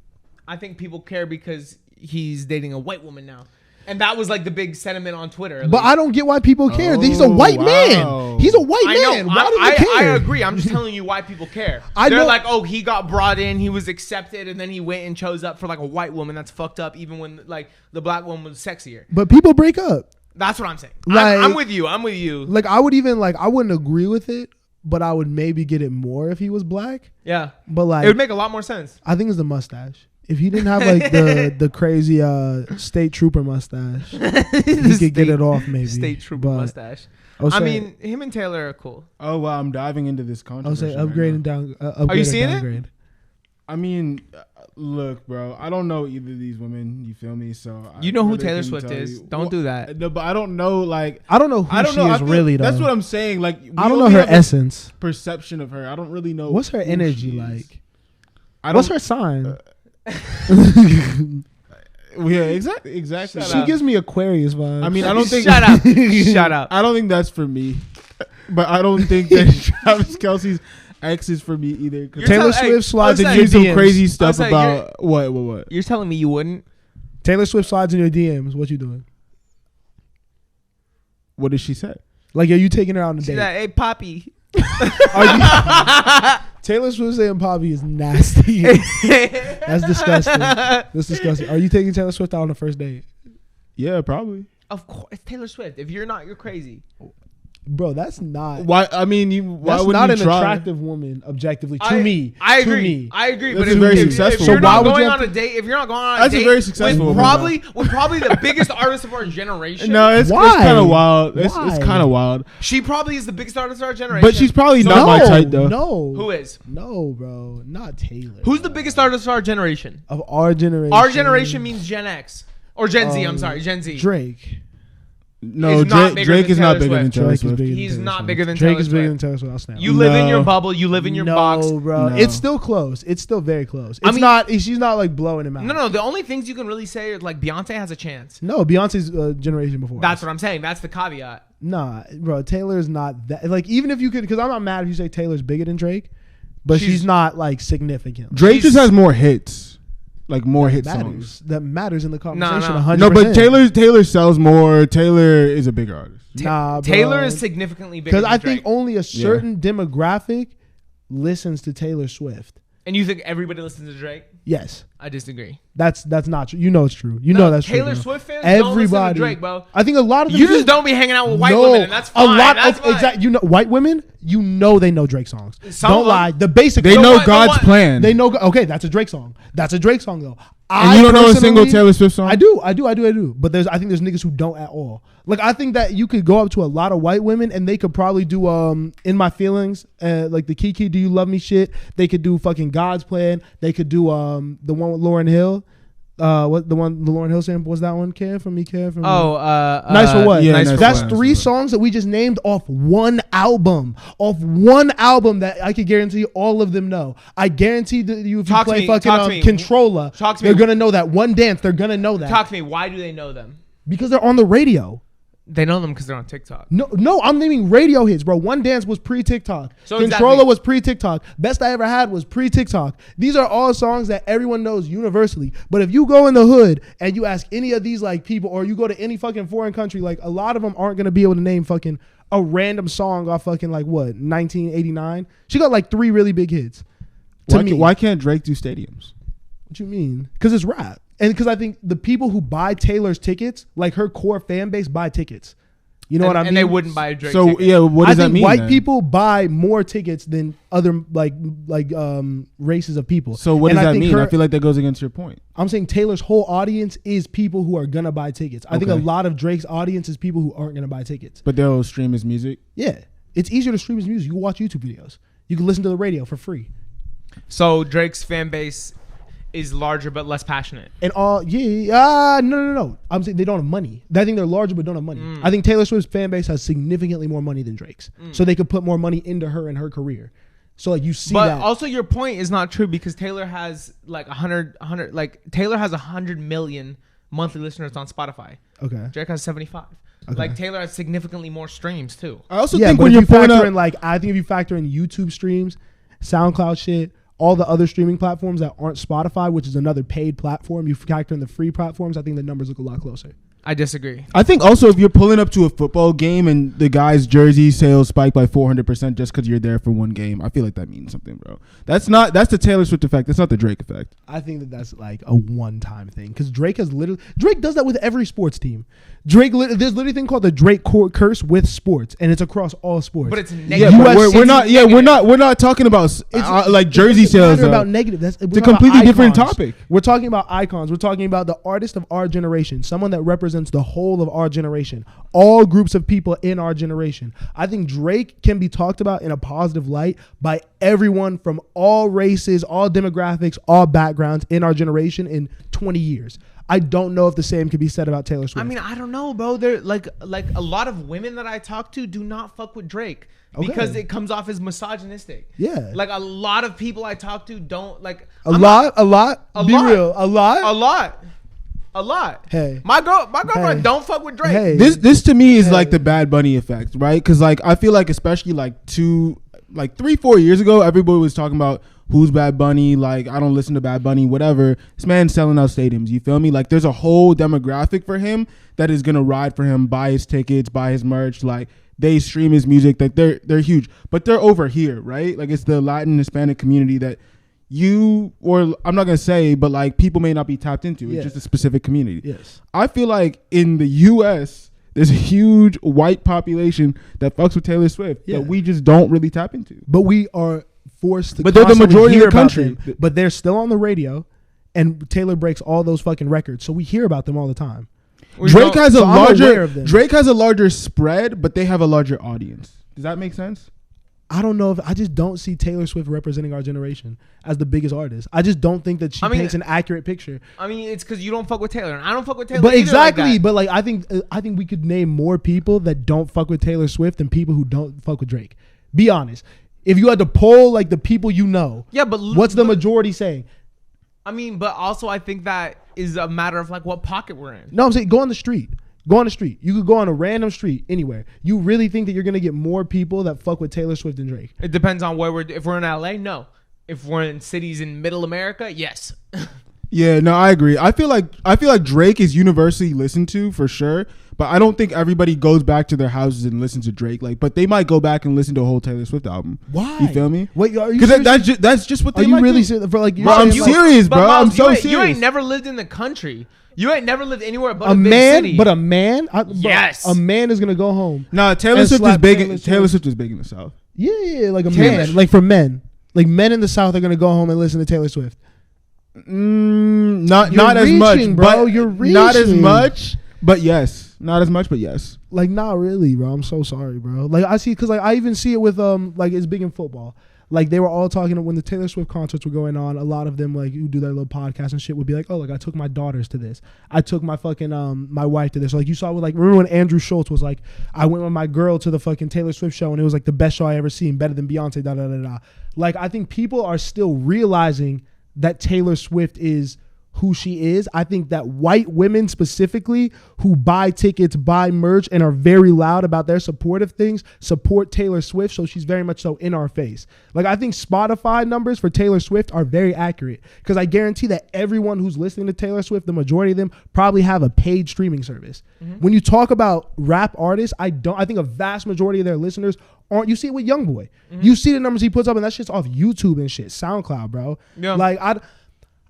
I think people care because he's dating a white woman now, and that was like the big sentiment on Twitter. But I don't get why people care. Oh, He's a white wow. man. He's a white I know. man. Why do they care? I agree. I'm just telling you why people care. I They're know- like, oh, he got brought in, he was accepted, and then he went and chose up for like a white woman. That's fucked up. Even when like the black woman was sexier. But people break up. That's what I'm saying. Like- I'm with you. I'm with you. Like I wouldn't agree with it, but I would maybe get it more if he was black. Yeah. But like, It would make a lot more sense. I think it's the mustache. If he didn't have like the crazy state trooper mustache, he could get it off maybe. State trooper But mustache. I'll I say- mean, him and Taylor are cool. Oh wow, I'm diving into this I'll controversy. say upgrade right and down. Are you Upgrade seeing and it? downgrade. I mean, look, bro. I don't know either of these women. You feel me? So you know who Taylor Swift is. Don't do that. No, but I don't know. Like I don't know who she is really. Though that's what I'm saying. Like I don't know her essence, perception of her. I don't really know. What's her energy like? What's her sign? Yeah, exactly. She gives me Aquarius vibes. I mean, I don't think. Shut up. Shut up. I don't think that's for me. But I don't think that Travis Kelce's ex is for me either. Taylor Swift slides in your DMs. Some DMs. crazy stuff about what? You're telling me you wouldn't? Taylor Swift slides in your DMs. What you doing? What did she say? Like, are you taking her out on a date? She's like, hey, Poppy. Taylor Swift saying Poppy is nasty. That's disgusting. That's disgusting. Are you taking Taylor Swift out on the first date? Yeah, probably. Of course, it's Taylor Swift. If you're not, you're crazy. Bro, that's not. Why? I mean, why that's would not you an try? attractive woman, objectively. To me, I agree. To me. I agree. That's But if, very if, successful. if you're So not why would going you on have a date, if you're not going on a That's date, a very successful with woman, probably the biggest artist of our generation. No, it's kind of wild. It's Why? kind of wild. She probably is the biggest artist of our generation. But she's probably not my type, though. No. Who is? No, bro. Not Taylor. Who's the biggest artist of our generation? Of our generation? Our generation means Gen X. Or Gen Z, I'm sorry, Gen Z. Drake. No, Is not bigger Drake than is not Taylor bigger than Swift. Taylor Drake is Swift. bigger than He's Taylor not Swift. bigger than Drake Taylor is bigger Swift. than Taylor Swift. I'll snap. You live in No. your bubble. You live in your box. No, bro. No. It's still close. It's still very close. I It's mean- not. She's not like blowing him out. No. The only things you can really say is like Beyonce has a chance. No, Beyonce's generation before. That's what I'm saying. That's the caveat. Nah, bro. Taylor's not that. Like, even if you could, because I'm not mad if you say Taylor's bigger than Drake, but she's not like significant. Drake just has more hits. Like more hit songs. That matters in the conversation. No. 100%. No, but Taylor sells more. Taylor is a bigger artist. Nah, bro. Taylor is significantly bigger because than I Drake. think only a certain demographic listens to Taylor Swift. And you think everybody listens to Drake? Yes, I disagree. that's not true. You know it's true. You know that's true. Taylor bro. Swift fans don't listen to Everybody, Drake, bro. I think a lot of them You just don't be hanging out with white No, women, and that's fine. A lot That's of fine. exactly. You know, white women. You know they know Drake songs. Some Don't of lie. them- The basic. They So know what- God's what- plan. They know. Okay, that's a Drake song. That's a Drake song though. And you don't know a single personally- Taylor Swift song? I do. But I think there's niggas who don't at all. Like, I think that you could go up to a lot of white women and they could probably do In My Feelings, like the Kiki Do You Love Me shit. They could do fucking God's Plan. They could do the one with Lauryn Hill. The Lauryn Hill sample was that one? Care for me. Nice for what? Yeah, Nice Nice for for That's What. three songs that we just named off one album. That I could guarantee all of them know. I guarantee that you, if you Talk to play me, talk to fucking me. Controller, Talk to me. they're gonna know that. One Dance, they're gonna know that. Talk to me. Why do they know them? Because they're on the radio. They know them because they're on TikTok. No, I'm naming radio hits, bro. One Dance was pre-TikTok. So Controller exactly. was pre-TikTok. Best I Ever Had was pre-TikTok. These are all songs that everyone knows universally. But if you go in the hood and you ask any of these like people, or you go to any fucking foreign country, like a lot of them aren't gonna be able to name fucking a random song off fucking like what 1989. She got like 3 really big hits. Why can't Drake do stadiums? What you mean? Because it's rap. And because I think the people who buy Taylor's tickets, like her core fan base, buy tickets. You know what I mean? And they wouldn't buy a Drake So ticket. yeah, what does I that think mean? white then? people buy more tickets than other like races of people. So what And does I that think mean? I feel like that goes against your point. I'm saying Taylor's whole audience is people who are gonna buy tickets. I think a Okay. lot of Drake's audience is people who aren't gonna buy tickets. But they'll stream his music. Yeah, it's easier to stream his music. You can watch YouTube videos. You can listen to the radio for free. So Drake's fan base is larger but less passionate. And all no. I'm saying they don't have money. I think they're larger but don't have money. I think Taylor Swift's fan base has significantly more money than Drake's, so they could put more money into her and her career. So like you see But that. also your point is not true because Taylor has like 100 like Taylor has 100 million monthly listeners on Spotify. Okay. Drake has 75. Okay. Like Taylor has significantly more streams too. I also Yeah, think but when if you're you pulling factor up, in like I think if you factor in YouTube streams, SoundCloud shit, all the other streaming platforms that aren't Spotify, which is another paid platform, you factor in the free platforms, I think the numbers look a lot closer. I disagree. I think also if you're pulling up to a football game and the guy's jersey sales spike by 400% just because you're there for one game, I feel like that means something, bro. That's the Taylor Swift effect. That's not the Drake effect. I think that that's like a one-time thing because Drake does that with every sports team. There's literally a thing called the Drake curse with sports, and it's across all sports. But it's Yeah, negative. but UFC we're not talking about like jersey It's sales. about negative. It's a completely different topic. We're talking about icons. We're talking about the artist of our generation, someone that represents represents the whole of our generation, all groups of people in our generation. I think Drake can be talked about in a positive light by everyone from all races, all demographics, all backgrounds in our generation in 20 years. I don't know if the same could be said about Taylor Swift. I mean, I don't know, bro. They're like a lot of women that I talk to do not fuck with Drake because it comes off as misogynistic. Yeah. Like a lot of people I talk to don't like a lot. Real. A lot. Hey, my girlfriend don't fuck with Drake. Hey. This to me is like the Bad Bunny effect, right? Because like I feel like especially like 3-4 years ago, everybody was talking about who's Bad Bunny. Like I don't listen to Bad Bunny, whatever. This man's selling out stadiums. You feel me? Like there's a whole demographic for him that is gonna ride for him, buy his tickets, buy his merch. Like they stream his music. Like they're huge, but they're over here, right? Like it's the Latin Hispanic community that I'm not gonna say, but like people may not be tapped into. It's just a specific community. Yes. I feel like in the US there's a huge white population that fucks with Taylor Swift that we just don't really tap into. But we are forced to. But they're the majority of the country. Them, but they're still on the radio, and Taylor breaks all those fucking records, so we hear about them all the time. Drake has a larger spread, but they have a larger audience. Does that make sense? I don't know I just don't see Taylor Swift representing our generation as the biggest artist. I just don't think that she paints an accurate picture. I mean, it's because you don't fuck with Taylor, and I don't fuck with Taylor. But either exactly, like but like I think we could name more people that don't fuck with Taylor Swift than people who don't fuck with Drake. Be honest. If you had to poll like the people you know, but what's the majority saying? I mean, but also I think that is a matter of like what pocket we're in. No, I'm saying go on the street. Go on the street. You could go on a random street anywhere. You really think that you're gonna get more people that fuck with Taylor Swift than Drake? It depends on where if we're in LA, no. If we're in cities in Middle America, yes. Yeah, no, I agree. I feel like Drake is universally listened to for sure, but I don't think everybody goes back to their houses and listens to Drake. Like, but they might go back and listen to a whole Taylor Swift album. Why? You feel me? Wait, are you? Because that's just what they. Are you might really do. for like? Bro, I'm serious, bro. Miles, I'm so serious. You ain't never lived in the country. You ain't never lived anywhere but a big man, city. but a man. Yes, a man is gonna go home. No, Taylor Swift is big. Taylor Swift is big in the South. Yeah, like a man, like for men, like men in the South are gonna go home and listen to Taylor Swift. Not reaching, as much, bro. But you're reaching. Not as much, but yes. Not as much, but yes. Like not really, bro. I'm so sorry, bro. Like I see, because like I even see it with like it's big in football. Like they were all talking when the Taylor Swift concerts were going on. A lot of them like who do their little podcast and shit would be like, oh, like I took my daughters to this. I took my fucking my wife to this. Like you saw with like remember when Andrew Schultz was like, I went with my girl to the fucking Taylor Swift show and it was like the best show I ever seen, better than Beyonce. Da da da da. Like I think people are still realizing that Taylor Swift is who she is. I think that white women specifically who buy tickets, buy merch, and are very loud about their supportive things support Taylor Swift, so she's very much so in our face. Like I think Spotify numbers for Taylor Swift are very accurate because I guarantee that everyone who's listening to Taylor Swift, the majority of them probably have a paid streaming service. Mm-hmm. When you talk about rap artists, I think a vast majority of their listeners aren't. You see it with YoungBoy. Mm-hmm. You see the numbers he puts up, and that shit's off YouTube and shit, SoundCloud, bro. Yeah. Like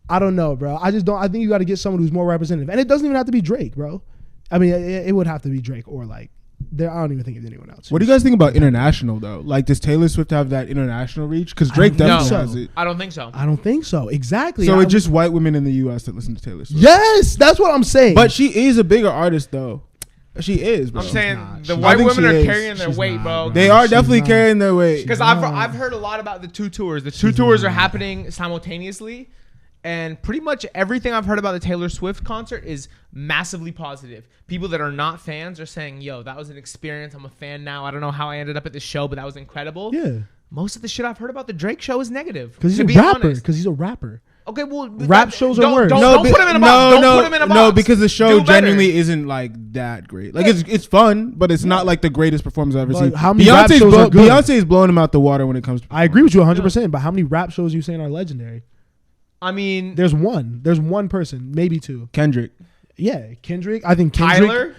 I don't know, bro. I just don't. I think you got to get someone who's more representative, and it doesn't even have to be Drake, bro. I mean, it would have to be Drake or like. I don't even think of anyone else. What do you guys think about international though? Like, does Taylor Swift have that international reach? Because Drake definitely has it. I don't think so. I don't think so. Exactly. So it's just white women in the U.S. that listen to Taylor Swift. Yes, that's what I'm saying. But she is a bigger artist though. She is, bro. I'm saying the white women are carrying their weight, bro. They are definitely carrying their weight. Because I've heard a lot about the two tours. The two tours are happening simultaneously. And pretty much everything I've heard about the Taylor Swift concert is massively positive. People that are not fans are saying, yo, that was an experience. I'm a fan now. I don't know how I ended up at this show, but that was incredible. Yeah. Most of the shit I've heard about the Drake show is negative. Because he's a rapper. Because he's a rapper. Okay, well, rap shows are worse. Don't put him in a box. Don't put him in a box. No, because the show genuinely isn't like that great. Like it's fun, but it's not like the greatest performance I've ever seen. How many rap shows are good? Beyonce's blowing him out the water when it comes to I agree with you 100%, but how many rap shows are you saying are legendary? I mean, there's one person, maybe two. Kendrick. Yeah, Kendrick. I think Kendrick. Tyler.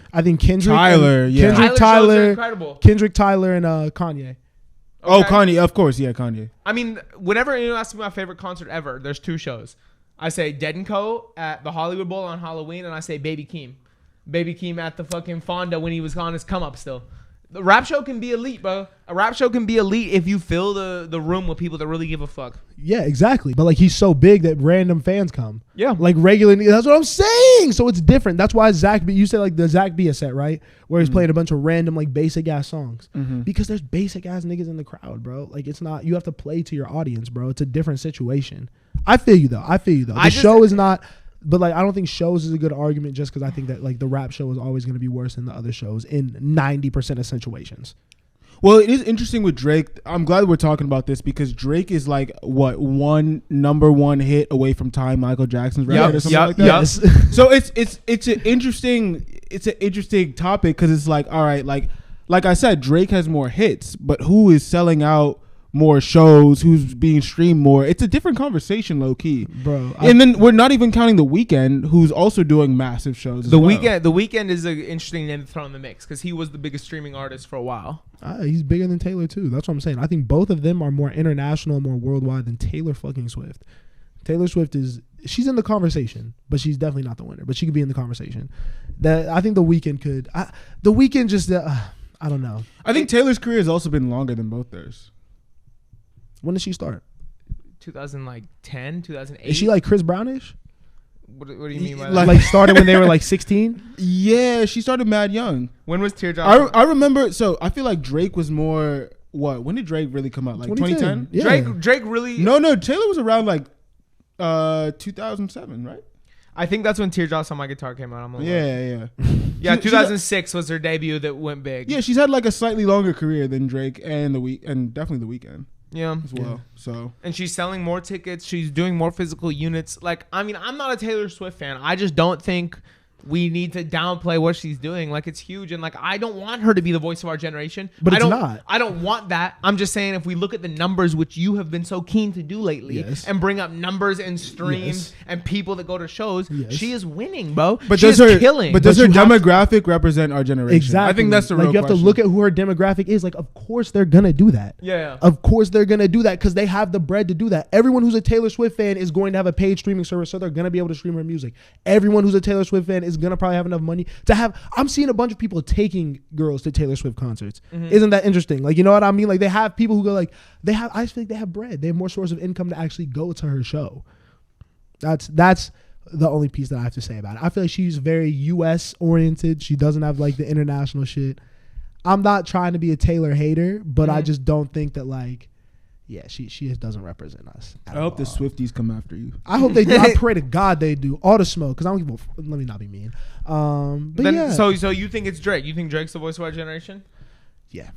Tyler. Yeah. Kendrick, Tyler, and Kanye. Okay. Oh, Kanye, of course, yeah, Kanye. I mean, whenever anyone asks me my favorite concert ever, there's two shows. I say Dead & Co. at the Hollywood Bowl on Halloween, and I say Baby Keem. Baby Keem at the fucking Fonda when he was on his come up still. The rap show can be elite, bro. A rap show can be elite if you fill the room with people that really give a fuck. Yeah, exactly. But like he's so big that random fans come. Yeah. Like regular. That's what I'm saying. So it's different. That's why Zach B. You said like the Zach B. set, right? Where he's playing a bunch of random like basic ass songs. Because there's basic ass niggas in the crowd, bro. Like it's not. You have to play to your audience, bro. It's a different situation. I feel you though. The show is not. But like I don't think shows is a good argument just because I think that like the rap show is always going to be worse than the other shows in 90% of situations. Well, it is interesting with Drake. I'm glad we're talking about this because Drake is like what one number one hit away from tying Michael Jackson's record or something like that. Yes. So it's an interesting topic because it's like, all right, like I said, Drake has more hits, but who is selling out more shows, who's being streamed more? It's a different conversation, low key, bro. And then we're not even counting The Weeknd, who's also doing massive shows. The Weeknd is an interesting name to throw in the mix because he was the biggest streaming artist for a while. He's bigger than Taylor too. That's what I'm saying. I think both of them are more international, more worldwide than Taylor fucking Swift. Taylor Swift she's in the conversation, but she's definitely not the winner. But she could be in the conversation. That I think The Weeknd could. The Weeknd just I don't know. I think Taylor's career has also been longer than both theirs. When did she start? 2010, 2008. Is she like Chris Brownish? What do you mean by like started when they were like 16? Yeah, she started mad young. When was Teardrop? I remember. So I feel like Drake was more. What? When did Drake really come out? Like 2010? Yeah. Drake really. No. Taylor was around like 2007, right? I think that's when Teardrops on My Guitar came out. Yeah. Yeah, 2006 was her debut that went big. Yeah, she's had like a slightly longer career than Drake and definitely The Weeknd. Yeah, as well. So, and she's selling more tickets. She's doing more physical units. Like, I mean, I'm not a Taylor Swift fan. I just don't think we need to downplay what she's doing. Like, it's huge, and like, I don't want her to be the voice of our generation. But it's not. I don't want that. I'm just saying, if we look at the numbers, which you have been so keen to do lately, and bring up numbers and streams and people that go to shows, she is winning, bro. But she is killing. But does her demographic represent our generation? Exactly. I think that's the real you have question. to look at who her demographic is. Like, of course they're gonna do that. Yeah. Of course they're gonna do that because they have the bread to do that. Everyone who's a Taylor Swift fan is going to have a paid streaming service, so they're gonna be able to stream her music. Everyone who's a Taylor Swift fan is gonna probably have enough money to have. I'm seeing a bunch of people taking girls to Taylor Swift concerts. Isn't that interesting? Like, you know what I mean? Like, they have people who go like I just feel like they have bread. They have more source of income to actually go to her show. That's the only piece that I have to say about it. I feel like she's very US oriented. She doesn't have like the international shit. I'm not trying to be a Taylor hater, but I just don't think that like, yeah, she just doesn't represent us. I hope the Swifties come after you. I hope they do. I pray to God they do. All the smoke, because I don't give a let me not be mean. But then, yeah. So you think it's Drake? You think Drake's the voice of our generation? Yeah.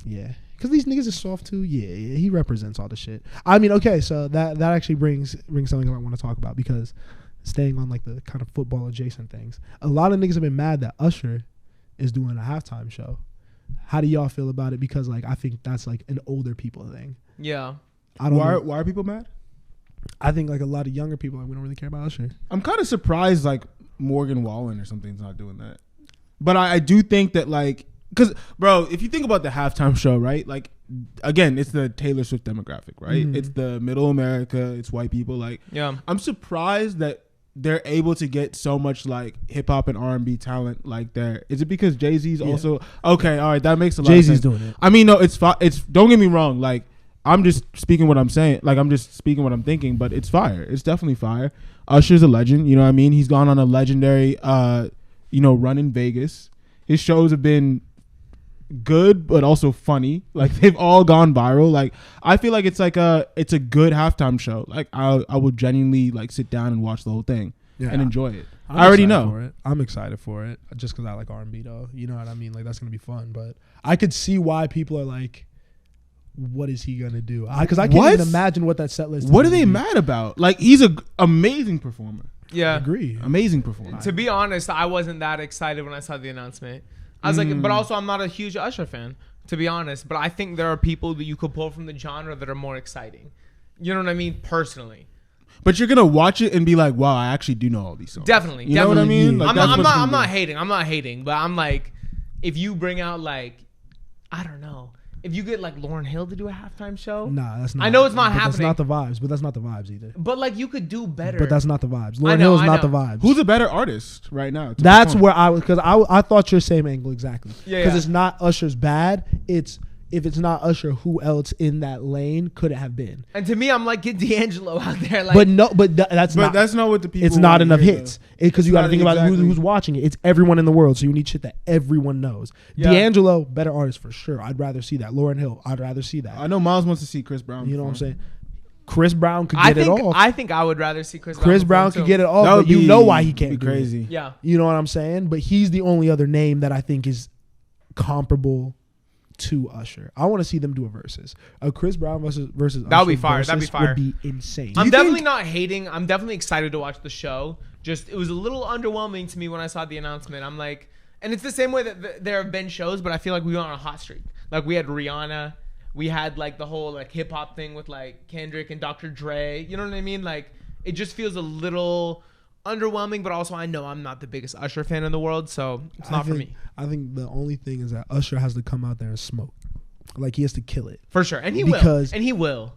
Because these niggas are soft too. Yeah, he represents all the shit. I mean, okay, so that actually brings something I want to talk about, because staying on like the kind of football adjacent things, a lot of niggas have been mad that Usher is doing a halftime show. How do y'all feel about it? Because like I think that's like an older people thing. Yeah. Why are people mad? I think like a lot of younger people, like, we don't really care about Usher. I'm kind of surprised like Morgan Wallen or something's not doing that. But I do think that like, because bro, if you think about the halftime show, right? Like, again, it's the Taylor Swift demographic, right? It's the middle America, it's white people. Like, yeah, I'm surprised that they're able to get so much like hip hop and R&B talent like there. Is it because Jay-Z's also okay? All right, that makes a lot of sense. Jay-Z's doing it. I mean, no, it's don't get me wrong. Like, I'm just speaking what I'm saying. Like, I'm just speaking what I'm thinking. But it's fire. It's definitely fire. Usher's a legend. You know what I mean? He's gone on a legendary, run in Vegas. His shows have been good, but also funny. Like, they've all gone viral. Like, I feel like it's a good halftime show. Like, I would genuinely like sit down and watch the whole thing and enjoy it. I already know. I'm excited for it just because I like R&B though. You know what I mean? Like, that's gonna be fun. But I could see why people are like, what is he gonna do? Because I can't even imagine what that set list is. What are they mad about? Like, he's an amazing performer. Yeah, I agree. Amazing performer. To be honest, I wasn't that excited when I saw the announcement. I was like, but also I'm not a huge Usher fan, to be honest. But I think there are people that you could pull from the genre that are more exciting. You know what I mean? Personally. But you're gonna watch it and be like, "Wow, I actually do know all these songs." Definitely, you know what I mean? Like, I'm not hating. But I'm like, if you bring out like, I don't know, if you get like Lauryn Hill to do a halftime show, Nah, that's not. I know it's not but happening. That's not the vibes. But that's not the vibes either. But like you could do better. But that's not the vibes. I Lauryn know, Hill is I not know. the vibes. Who's a better artist right now? to That's perform? where I was, because I thought your same angle exactly. Yeah, Because yeah. it's not Usher's bad. It's if it's not Usher, who else in that lane could it have been? And to me, I'm like, get D'Angelo out there. Like, But no, but that's But not. that's not what the people. It's not wanna enough hear, hits though. because you got to not think about exactly. who's watching it. It's everyone in the world, so you need shit that everyone knows. Yeah. D'Angelo, better artist for sure. I'd rather see that. Lauryn Hill, I'd rather see that. I know Miles wants to see Chris Brown. You know what I'm perform. saying? Chris Brown could I get it off. I think I would rather see Chris Brown. Chris Brown perform, could too. get it off, That but would you be- know why he be can't do it. crazy. Yeah. You know what I'm saying? But he's the only other name that I think is comparable to Usher. I want to see them do a versus. A Chris Brown versus That would be Usher fire. That'd be versus fire. Would be insane. I'm you definitely think- not hating. I'm definitely excited to watch the show. Just it was a little underwhelming to me when I saw the announcement. I'm like, and it's the same way that there have been shows, but I feel like we were on a hot streak. Like we had Rihanna, we had like the whole like hip hop thing with like Kendrick and Dr. Dre. You know what I mean? Like it just feels a little underwhelming, but also I know I'm not the biggest Usher fan in the world, so it's not for me. I think the only thing is that Usher has to come out there and smoke. Like he has to kill it. For sure, and he Because- will, and he will.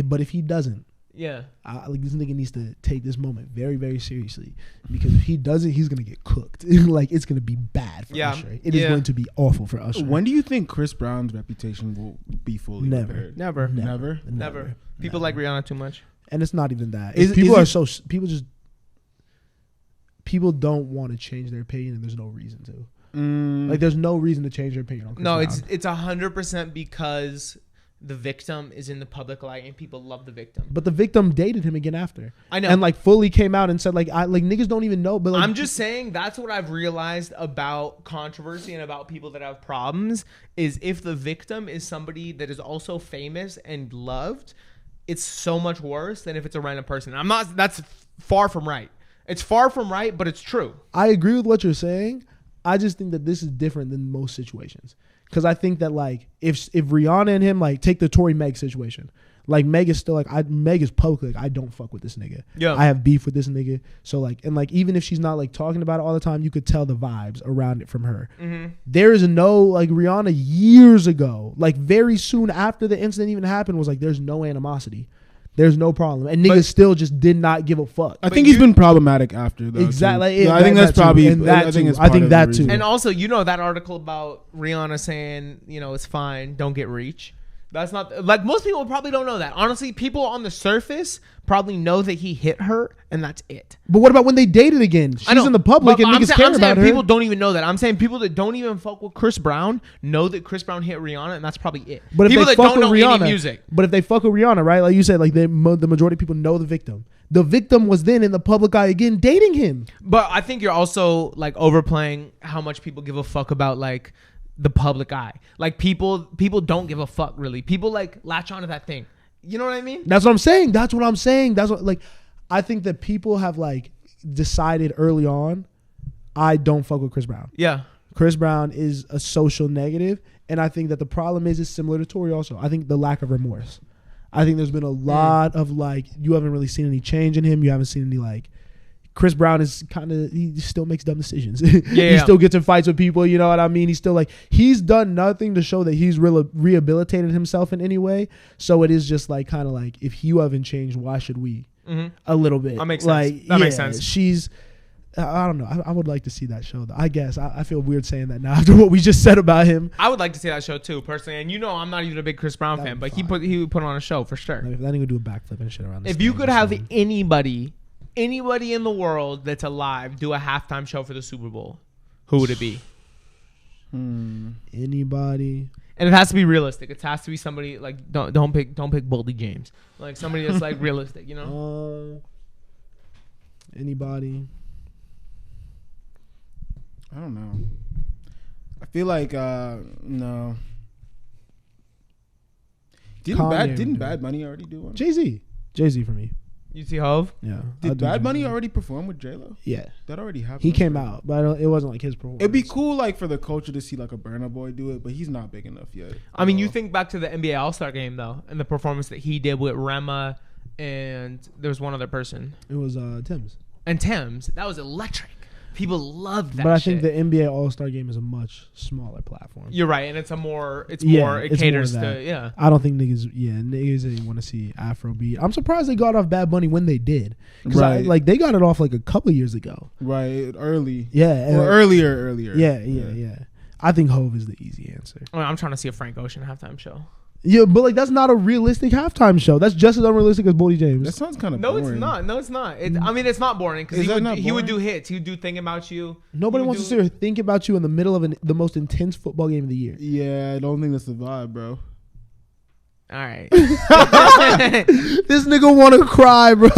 But if he doesn't, Yeah. like this nigga needs to take this moment very, very seriously, because if he doesn't, he's gonna get cooked. Like it's gonna be bad for Yeah. Usher. It is Yeah. going to be awful for Usher. When do you think Chris Brown's reputation will be fully Never. repaired? Never. Never? People like Rihanna too much. And it's not even that. Is- People is are it- so people don't want to change their opinion, and there's no reason to. Like there's no reason to change their opinion on Chris No, Brown. it's 100% because the victim is in the public light and people love the victim. But the victim dated him again after. I know. And like fully came out and said like niggas don't even know. But like I'm just saying that's what I've realized about controversy and about people that have problems is if the victim is somebody that is also famous and loved, it's so much worse than if it's a random person. That's far from right. It's far from right, but it's true. I agree with what you're saying. I just think that this is different than most situations. Because I think that like if Rihanna and him like take the Tory Meg situation, like Meg is still like Meg is publicly like I don't fuck with this nigga. Yeah. I have beef with this nigga. So like and like even if she's not like talking about it all the time, you could tell the vibes around it from her. Mm-hmm. There is no like Rihanna years ago, like very soon after the incident even happened, was like there's no animosity. There's no problem. And niggas still just did not give a fuck. I think he's been problematic after though. Exactly. too. Yeah, I think that that's too. probably. And that I think too. it's I part think of the that reason. too. And also, you know that article about Rihanna saying, you know, it's fine, don't get reach. That's not like most people probably don't know that. Honestly, people on the surface probably know that he hit her, and that's it. But what about when they dated again? I know, She's in the public but and I'm niggas saying- care I'm saying about her. people don't even know that. I'm saying people that don't even fuck with Chris Brown know that Chris Brown hit Rihanna, and that's probably it. But if people they that fuck don't know with Rihanna, any music. But if they fuck with Rihanna, right? Like you said, like the majority of people know the victim. The victim was then in the public eye again dating him. But I think you're also like overplaying how much people give a fuck about like the public eye. Like people don't give a fuck really. People like latch onto that thing. You know what I mean? That's what I'm saying. That's what I'm saying. That's what like I think that people have like decided early on, I don't fuck with Chris Brown. Yeah. Chris Brown is a social negative, and I think that the problem is similar to Tory also. I think the lack of remorse. I think there's been a lot of like you haven't really seen any change in him. You haven't seen any like Chris Brown is kind of he still makes dumb decisions. He still gets in fights with people. You know what I mean? He's still like he's done nothing to show that he's rehabilitated himself in any way. So it is just like kind of like if you haven't changed, why should we? A little bit. That makes like, sense. That makes sense. She's. I don't know. I would like to see that show though. I guess I feel weird saying that now after what we just said about him. I would like to see that show too, personally. And you know, I'm not even a big Chris Brown That'd fan, be but he fine. would put on a show for sure. Like, if that nigga do a backflip and shit around. The If you stage could or have something. anybody in the world that's alive do a halftime show for the Super Bowl, who would it be? Anybody. And it has to be realistic. It has to be somebody like don't pick Boldy James. Like somebody that's like realistic, you know? Anybody. I don't know. I feel like no. Didn't Bad Bunny already do one? Jay-Z for me. You see Hove? Yeah. Did Bad Bunny already perform with J-Lo? Yeah. That already happened. He came out, but it wasn't like his performance. It'd be cool like for the culture to see like a Burna Boy do it, but he's not big enough yet. I mean, you think back to the NBA All-Star game though, and the performance that he did with Rema, and there was one other person, It was Tim's. and Thames. That was electric. People love that. But I shit. think the NBA All-Star Game is a much smaller platform. You're right, and it's more. It caters to. Yeah. I don't think niggas didn't want to see Afrobeat. I'm surprised they got off Bad Bunny when they did. Because they got it off like a couple years ago. Right, early. Yeah. Or earlier. Yeah. I think Hove is the easy answer. I'm trying to see a Frank Ocean halftime show. Yeah, but like that's not a realistic halftime show. That's just as unrealistic as Boldy James. That sounds kind of No, boring. it's not. No, it's not. I mean, it's not boring because he would do hits. He would do Thinking About You. Nobody wants to sit here think about you in the middle of the most intense football game of the year. Yeah, I don't think that's the vibe, bro. All right. This nigga want to cry, bro,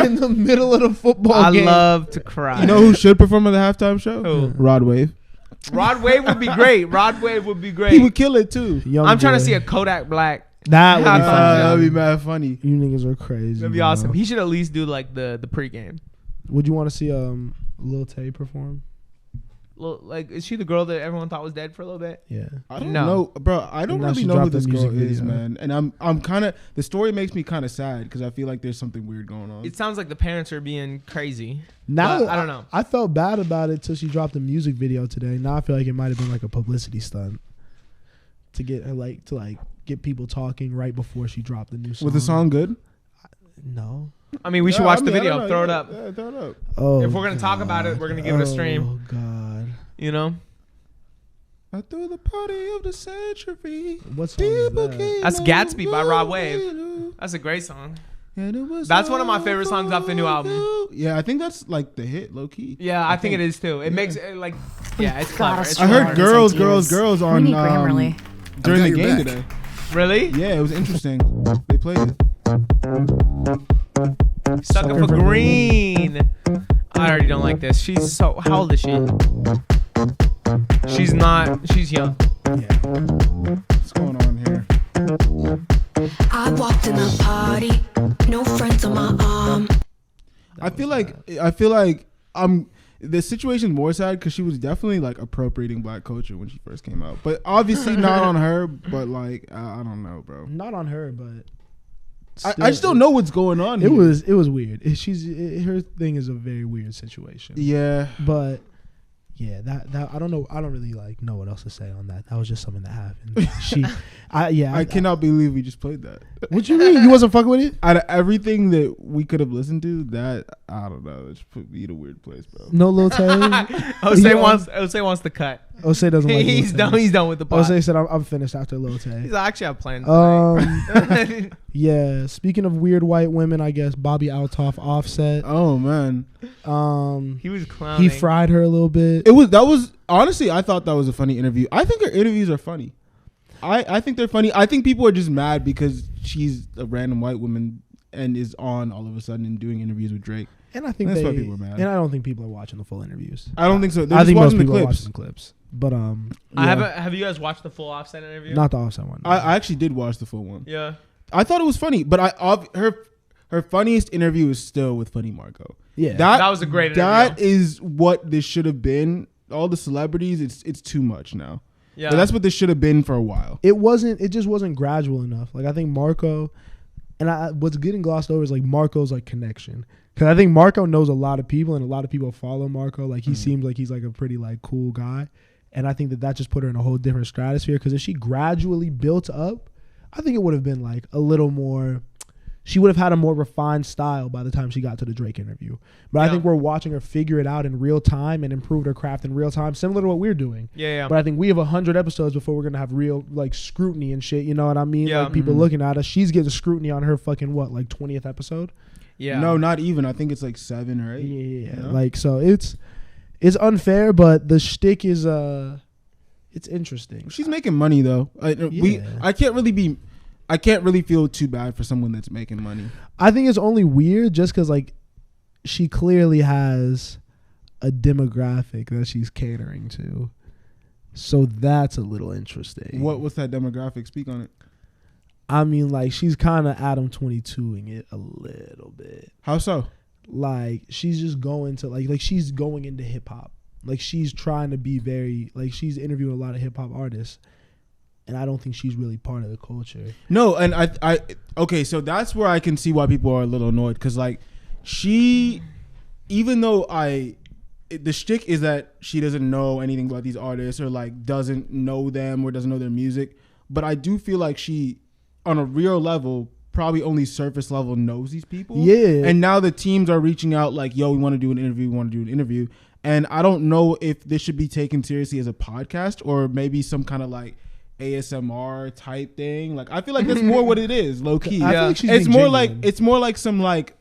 in the middle of the football game. I love to cry. You know who should perform at the halftime show? Who? Rod Wave. Rod Wave would be great. Rod Wave would be great. He would kill it too. I'm trying to see a Kodak Black. That would be mad funny. You niggas are crazy. That'd be awesome. He should at least do like the pregame. Would you want to see Lil Tay perform? Like, is she the girl that everyone thought was dead for a little bit? Yeah. I don't know, bro. I don't really know who this girl is, man. And I'm kind of, the story makes me kind of sad because I feel like there's something weird going on. It sounds like the parents are being crazy. Now I don't know. I felt bad about it till she dropped a music video today. Now I feel like it might have been like a publicity stunt to get her get people talking right before she dropped the new song. Was the song good? No. I mean, we should watch the video. Throw it up. Yeah, throw it up. Oh, if we're gonna talk about it, we're gonna give it a stream. Oh God. You know. I threw the party of the century. What song is that? That's Gatsby by Rod Wave. That's a great song. That's one of my favorite songs off the new album. Yeah, I think that's like the hit, low key. Yeah, I think it is too. It makes it like, yeah, it's clever. I heard girls on during the game today. Really? Yeah, it was interesting. They played it. Sucker for green. I already don't like this. She's so. How old is she? She's not. She's young. Yeah. What's going on here? I walked in the party, no friends on my arm. I feel like the situation's more sad because she was definitely like appropriating black culture when she first came out, but obviously not on her. But like I don't know, bro. Not on her, but I just don't know what's going on. It was weird. Her thing is a very weird situation. Yeah, but. Yeah, that I don't know. I don't really know what else to say on that. That was just something that happened. I cannot believe we just played that. What you mean? You wasn't fucking with it? Out of everything that we could have listened to, that I don't know. It just put me in a weird place, bro. No Lil Tay. Osei wants to cut. Osei doesn't like. He's done. He's done with the pot. Osei said, "I'm finished after Lil Tay." He's actually have plans. Tonight. Yeah. Speaking of weird white women, I guess Bobby Altoff Offset. Oh man. He was clowning. He fried her a little bit. That was honestly, I thought that was a funny interview. I think her interviews are funny. I think they're funny. I think people are just mad because she's a random white woman and is on all of a sudden and doing interviews with Drake. And I think that's why people are mad. And I don't think people are watching the full interviews. I don't think so. I think most people are watching the clips. But yeah. Have you guys watched the full Offset interview? Not the Offset one. No. I actually did watch the full one. Yeah. I thought it was funny, but her funniest interview is still with Funny Marco. Yeah. That was a great interview. That is what this should have been. All the celebrities, it's too much now. Yeah. But that's what this should have been for a while. It just wasn't gradual enough. Like I think Marco, and what's getting glossed over is like Marco's like connection. Cause I think Marco knows a lot of people and a lot of people follow Marco. Like he seems like he's like a pretty like cool guy. And I think that just put her in a whole different stratosphere. Cause if she gradually built up, I think it would have been like a little more, she would have had a more refined style by the time she got to the Drake interview. But I think we're watching her figure it out in real time and improve her craft in real time, similar to what we're doing. Yeah. But I think we have 100 episodes before we're going to have real like scrutiny and shit. You know what I mean? Yeah. Like people looking at us. She's getting scrutiny on her fucking 20th episode? Yeah. No, not even. I think it's like 7 or 8. Yeah. You know? Like, so it's unfair, but the shtick is, it's interesting. She's making money though. I can't really feel too bad for someone that's making money. I think it's only weird just because like she clearly has a demographic that she's catering to, so that's a little interesting. What's that demographic? Speak on it. I mean, like she's kind of Adam 22ing it a little bit. How so? Like she's just going to like she's going into hip hop. Like she's trying to be very like she's interviewing a lot of hip hop artists. And I don't think she's really part of the culture. No, and I okay, so that's where I can see why people are a little annoyed because like she, even though I the shtick is that she doesn't know anything about these artists or like doesn't know them or doesn't know their music. But I do feel like she, on a real level, probably only surface level knows these people. Yeah. And now the teams are reaching out like, yo, we want to do an interview. And I don't know if this should be taken seriously as a podcast or maybe some kind of like ASMR type thing. Like I feel like that's more what it is, low key. I feel like she's it's being more genuine. like it's more like some like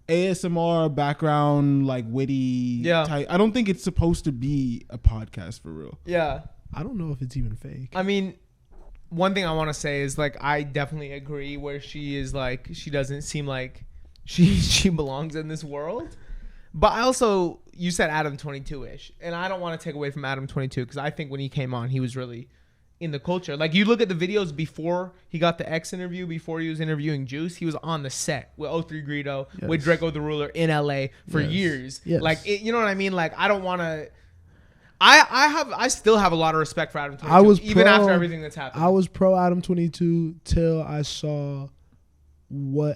ASMR background, like witty type. I don't think it's supposed to be a podcast for real. Yeah. I don't know if it's even fake. I mean, one thing I want to say is like I definitely agree where she is like she doesn't seem like she belongs in this world. But I also, you said Adam 22-ish, and I don't want to take away from Adam 22 because I think when he came on, he was really in the culture. Like you look at the videos before he got the X interview, before he was interviewing Juice, he was on the set with O3 Greedo, with Draco the Ruler in LA for years. Yes. Like you know what I mean? Like I don't want to. I still have a lot of respect for Adam 22. I was even after everything that's happened. I was pro Adam 22 till I saw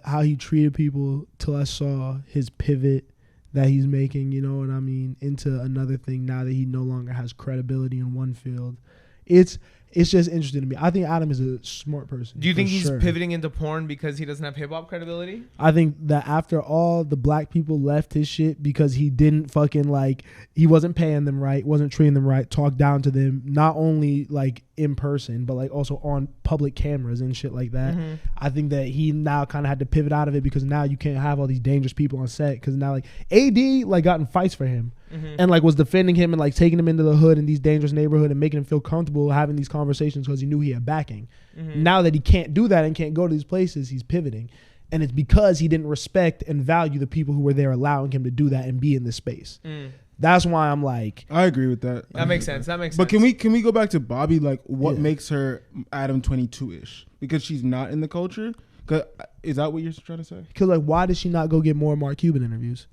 how he treated people, till I saw his pivot that he's making, you know what I mean, into another thing now that he no longer has credibility in one field. It's just interesting to me. I think Adam is a smart person. Do you think he's sure. pivoting into porn because he doesn't have hip hop credibility? I think that after all the black people left his shit because he didn't fucking like, he wasn't paying them right, wasn't treating them right, talked down to them, not only like in person, but like also on public cameras and shit like that. Mm-hmm. I think that he now kind of had to pivot out of it because now you can't have all these dangerous people on set because now like AD like got in fights for him. Mm-hmm. And like was defending him and like taking him into the hood in these dangerous neighborhood and making him feel comfortable having these conversations because he knew he had backing. Mm-hmm. Now that he can't do that and can't go to these places, he's pivoting. And it's because he didn't respect and value the people who were there allowing him to do that and be in this space. That's why I'm like, I agree with that. That makes sense. That makes But sense. can we go back to Bobby? Like, what makes her Adam 22-ish? Because she's not in the culture? Is that what you're trying to say? because like, why did she not go get more Mark Cuban interviews?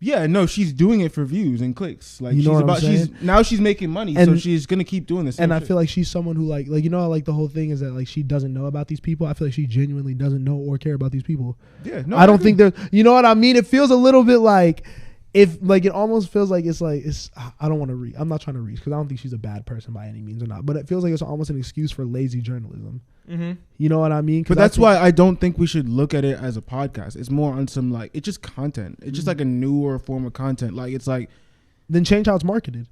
Yeah, no, she's doing it for views and clicks. Like, You know what I'm saying? now she's making money, so And- she's gonna keep doing this. And I feel like she's someone who like you know, like the whole thing is that like she doesn't know about these people. I feel like she genuinely doesn't know or care about these people. yeah, no, I don't think there. You know what I mean? It feels a little bit like if like it almost feels like it's. I don't want to read. I'm not trying to read because I don't think she's a bad person by any means or not. But it feels like it's almost an excuse for lazy journalism. Mm-hmm. You know what I mean? But that's why I don't think we should look at it as a podcast. It's more on some like it's just content. It's just like a newer form of content. Like it's like then change how it's marketed.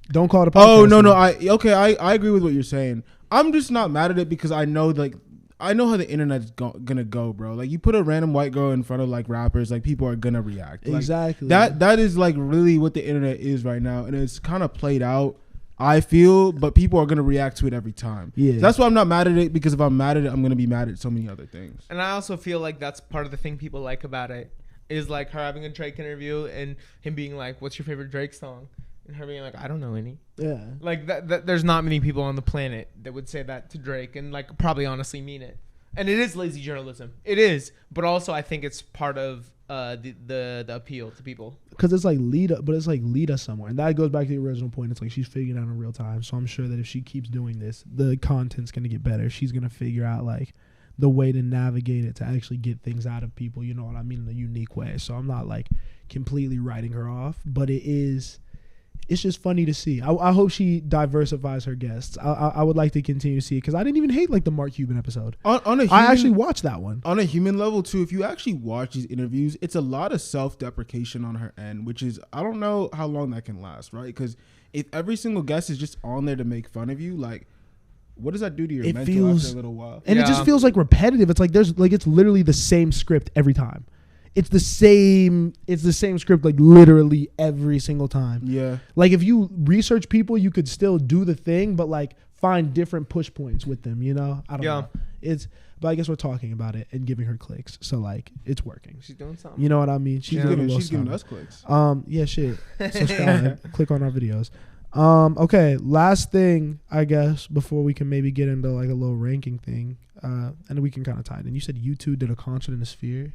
Don't call it a podcast. oh no, I agree with what you're saying. I'm just not mad at it because I know how the internet's gonna go, bro. Like you put a random white girl in front of like rappers, like people are gonna react. Like, Exactly. That is like really what the internet is right now, and it's kind of played out. I feel, but people are gonna react to it every time. Yeah. So that's why I'm not mad at it because if I'm mad at it, I'm gonna be mad at so many other things. And I also feel like that's part of the thing people like about it is like her having a Drake interview and him being like, "What's your favorite Drake song?" And her being like, "I don't know any." Yeah. Like that there's not many people on the planet that would say that to Drake and like probably honestly mean it. And it is lazy journalism. It is, but also I think it's part of the appeal to people. Because it's like lead us somewhere, and that goes back to the original point. It's like she's figuring out in real time. So I'm sure that if she keeps doing this, the content's gonna get better. She's gonna figure out like the way to navigate it to actually get things out of people. You know what I mean, in a unique way. So I'm not like completely writing her off, but it's just funny to see. I hope she diversifies her guests. I would like to continue to see it because I didn't even hate like the Mark Cuban episode. I actually watched that one. On a human level too, if you actually watch these interviews, it's a lot of self-deprecation on her end, which is I don't know how long that can last, right? Because if every single guest is just on there to make fun of you, like what does that do to your mental after a little while? And it just feels like repetitive. It's like it's literally the same script every time. It's the same script like literally every single time. Yeah. Like if you research people, you could still do the thing, but like find different push points with them, you know? I don't know. But I guess we're talking about it and giving her clicks. So like it's working. She's doing something. You know what I mean? She's giving us clicks. Yeah, shit. Subscribe. Click on our videos. Okay, last thing, I guess, before we can maybe get into like a little ranking thing. And we can kind of tie it in. You said U2 did a concert in the Sphere.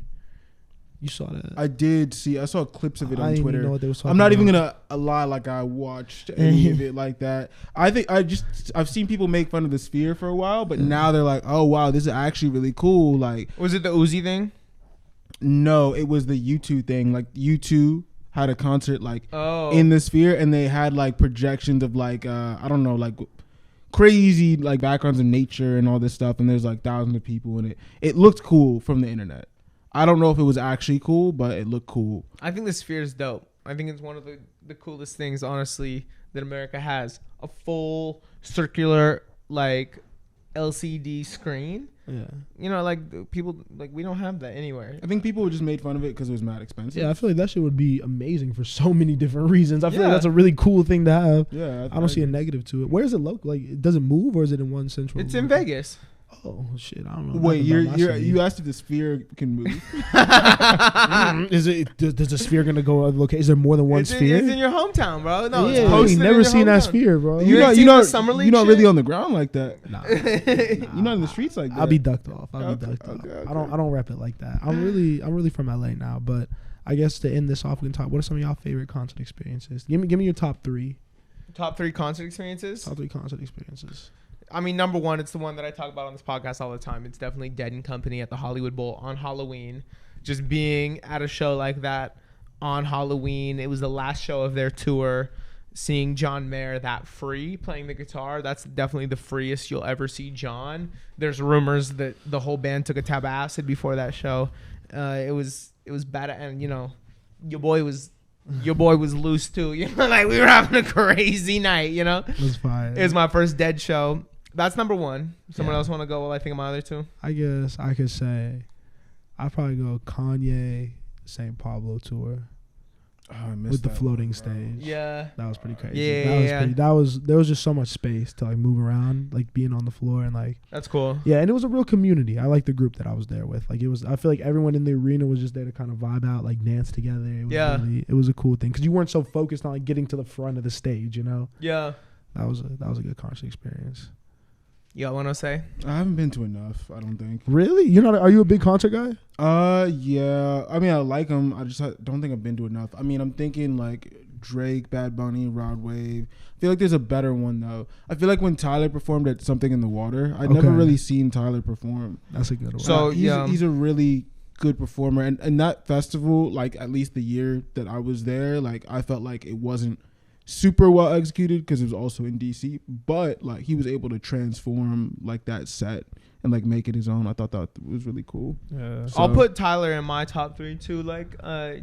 You saw that? I did see. I saw clips of it on didn't Twitter. even know what they was talking I'm not even about. gonna lie. Like I watched any of it like that. I think I've seen people make fun of the Sphere for a while, but now they're like, oh wow, this is actually really cool. Like, Was it the Uzi thing? no, it was the U2 thing. Like U2 had a concert like Oh. in the Sphere, and they had like projections of like I don't know, like crazy like backgrounds of nature and all this stuff, and there's like thousands of people in it. It looked cool from the internet. I don't know if it was actually cool, but it looked cool. I think the Sphere is dope. I think it's one of the coolest things, honestly, that America has. A full circular like LCD screen. Yeah. You know, like people like we don't have that anywhere. I think people just made fun of it because it was mad expensive. Yeah, I feel like that shit would be amazing for so many different reasons. I feel Yeah. like that's a really cool thing to have. Yeah, I don't see a negative to it. Where is it local? Like, does it move or is it in one central? It's in Vegas. Oh shit, I don't know. Wait, nothing about my city. you asked if the Sphere can move. Is it? Does the Sphere gonna go other location? Is there more than one It's Sphere? in your hometown, bro. No, yeah, it's I posted ain't in never your seen that hometown. Sphere, bro. You ain't seen the Summer League you're not shit? really on the ground like that. Nah. You're not in the streets like that. I'll be ducked off. Okay, I okay. don't rep it like that. I'm really from LA now, but I guess to end this off, we can talk. What are some of y'all favorite concert experiences? Give me your top three. Top 3 concert experiences. Top 3 concert experiences. I mean, number one, it's the one that I talk about on this podcast all the time. It's definitely Dead and Company at the Hollywood Bowl on Halloween. Just being at a show like that on Halloween. It was the last show of their tour. Seeing John Mayer that free playing the guitar, that's definitely the freest you'll ever see John. There's rumors that the whole band took a tab of acid before that show. It was bad, and you know, your boy was loose too. You know, like we were having a crazy night. You know, It was fine. it was my first Dead show. That's number one. Someone Yeah. else want to go while I think of my other two? I guess I could say I'd probably go Kanye St. Pablo tour Oh, I missed with the that floating one, bro. stage. Yeah. That was pretty crazy. Yeah, There was just so much space to like move around, like being on the floor and like That's cool. yeah, and it was a real community. I like the group that I was there with. Like I feel like everyone in the arena was just there to kind of vibe out, like dance together. It was Yeah. it was a cool thing because you weren't so focused on like getting to the front of the stage. You know, Yeah. that was a good concert experience. Y'all want to say? I haven't been to enough. I don't think. Really? Are you a big concert guy? Yeah. I mean, I like them. I just don't think I've been to enough. I mean, I'm thinking like Drake, Bad Bunny, Rod Wave. I feel like there's a better one though. I feel like when Tyler performed at Something in the Water, I'd never Okay. really seen Tyler perform. That's a good one. So- He's a really good performer, and that festival, like at least the year that I was there, like I felt like it wasn't super well executed because it was also in DC, but like he was able to transform like that set and like make it his own. I thought that was really cool. yeah. So- I'll put Tyler in my top 3 too. Like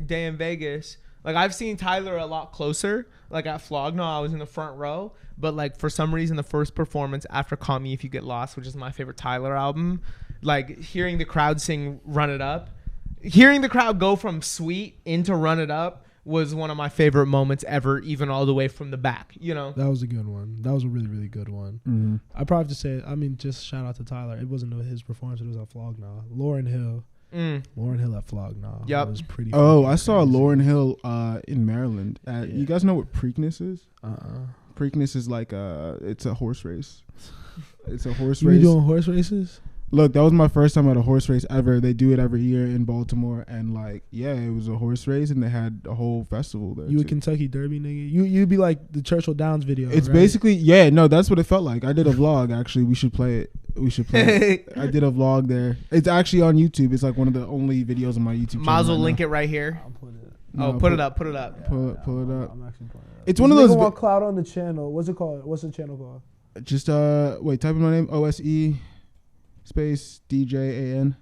Day in Vegas. Like I've seen Tyler a lot closer. Like at Flognaw, I was in the front row. But like for some reason, the first performance after Call Me If You Get Lost, which is my favorite Tyler album, like hearing the crowd sing Run It Up, hearing the crowd go from Sweet into Run It Up was one of my favorite moments ever, even all the way from the back, you know? That was a good one. That was a really, really good one. Mm-hmm. I probably have to say, I mean, just shout out to Tyler. It wasn't his performance; it was at Flognaw. Lauren Hill at Flognaw. Yep. It was pretty. Oh, fucking I saw crazy. Lauren Hill in Maryland. Yeah. You guys know what Preakness is? Uh-uh. Preakness is like it's a horse race. It's a horse You be race. doing horse races? Look, that was my first time at a horse race ever. They do it every year in Baltimore, and like, yeah, it was a horse race, and they had a whole festival there. You a too. Kentucky Derby nigga? You'd be like the Churchill Downs video. It's right? basically, yeah, no, that's what it felt like. I did a vlog actually. We should play it. I did a vlog there. It's actually on YouTube. It's like one of the only videos on my YouTube channel. Might as well right link now. it right here. I'll put it. No, Put it up. Pull it up. I'm actually putting it up. It's one of those. Cloud on the channel. What's it called? What's the channel called? Just wait. Type in my name. OSE space DJAN.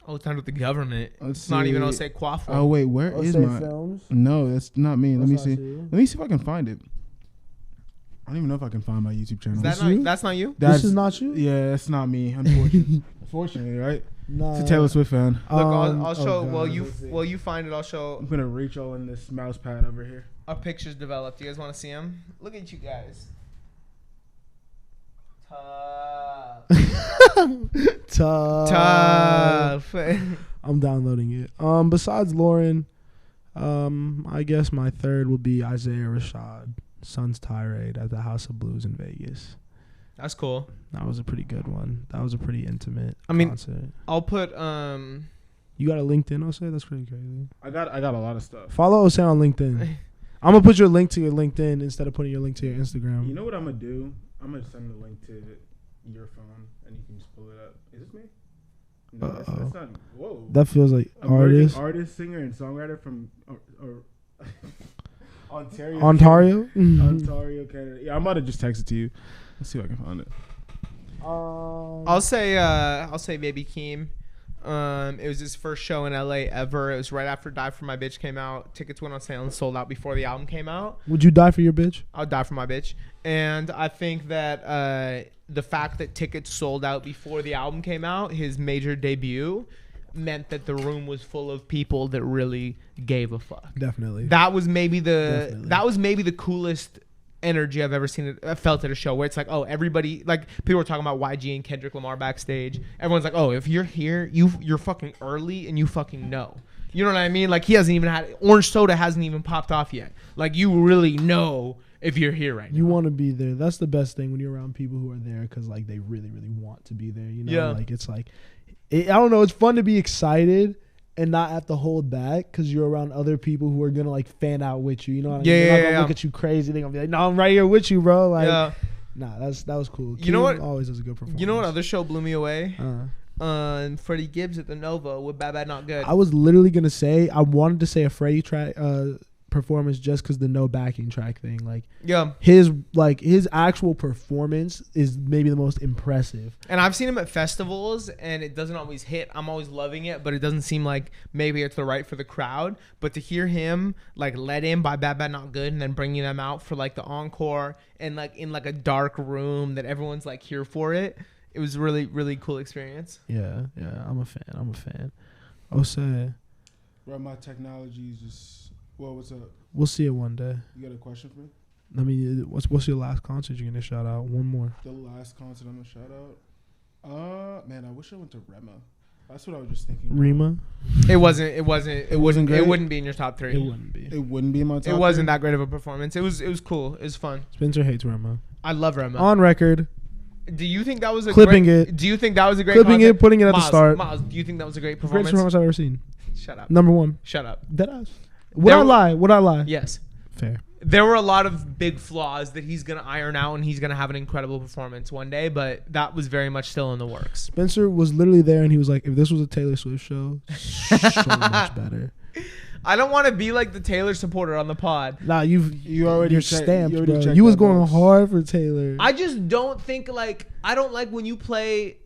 Oh, it's not with the government. Let's It's not even see. Jose Quaffle. Oh wait, where is my? Films. No, that's not me. Let That's me not see. you. Let me see if I can find it. I don't even know if I can find my YouTube channel. That's not you? This is not you. Yeah, that's not me. Unfortunately, unfortunately, right? Nah. It's a Taylor Swift fan. Look, I'll show. God. While you find it, I'll show I'm gonna reach all in this mouse pad over here. our pictures developed. You guys want to see them? Look at you guys. Tough. I'm downloading it. Besides Lauren, I guess my third will be Isaiah Rashad, Sun's Tirade at the House of Blues in Vegas. That's cool. That was a pretty good one. That was a pretty intimate concert. I'll put You got a LinkedIn, Osei? That's pretty crazy. I got a lot of stuff. Follow Osei on LinkedIn. I'm gonna put your link to your LinkedIn instead of putting your link to your Instagram. You know what I'm gonna do? I'm gonna send the link to your phone, and you can just pull it up. Is this me? You know, that's not, whoa. That feels like American artist. artist, singer, and songwriter from Ontario. Ontario. Ontario, Canada. Yeah, I'm about to just text it to you. Let's see if I can find it. I'll say maybe Keem. It was his first show in LA ever. It was right after Die For My Bitch came out. Tickets went on sale and sold out before the album came out. Would you die for your bitch? I'll die for my bitch. And I think that the fact that tickets sold out before the album came out, his major debut, meant that the room was full of people that really gave a fuck. Definitely. That was maybe the coolest energy I've ever seen. I felt at a show where it's like, oh, everybody, like people were talking about YG and Kendrick Lamar backstage. Everyone's like, oh, if you're here, you're fucking early and you fucking know. You know what I mean? Like he hasn't even had Orange Soda hasn't even popped off yet. Like you really know if you're here right now. You want to be there. That's the best thing when you're around people who are there because like they really, really want to be there. You know, Yeah. like it's like, I don't know. It's fun to be excited and not have to hold back because you're around other people who are gonna like fan out with you. You know what I mean? They're not gonna look at you crazy. They're gonna be like, "No, I'm right here with you, bro." Like, nah, that was cool. You know what? Always does a good performance. You know what other show blew me away? Freddie Gibbs at the Nova with Bad Bad Not Good. I was literally gonna say I wanted to say a Freddie track performance just because the no backing track thing. Like, yeah, his actual performance is maybe the most impressive. And I've seen him at festivals, and it doesn't always hit. I'm always loving it, but it doesn't seem like maybe it's the right for the crowd. But to hear him like let in by Bad Bad Not Good, and then bringing them out for like the encore, and like in like a dark room that everyone's like here for it. It was a really, really cool experience. Yeah, I'm a fan. I'll say. Bro, my technology is just. Well, what's up? We'll see it one day. You got a question for me? I mean, what's your last concert you're gonna shout out? One more. The last concert I'm gonna shout out. Man, I wish I went to Rema. That's what I was just thinking. Rema. It wasn't great? It wouldn't be in your top 3. It wouldn't be. It wouldn't be in my top. It wasn't that great of a performance. It was cool. It was fun. Spencer hates Rema. I love Rema. On record. Do you think that was a Clipping great, it. Do you think that was a great Clipping concert? it, putting it at the start. Miles, do you think that was a great Greatest performance? performance I've ever seen. Shut up. Number 1. Shut up. Deadass. Would I lie? Yes. Fair. There were a lot of big flaws that he's going to iron out, and he's going to have an incredible performance one day, but that was very much still in the works. Spencer was literally there, and he was like, if this was a Taylor Swift show, so much better. I don't want to be like the Taylor supporter on the pod. Nah, you're stamped, you already bro. checked You was that going box. hard for Taylor. I just don't think I don't like when you play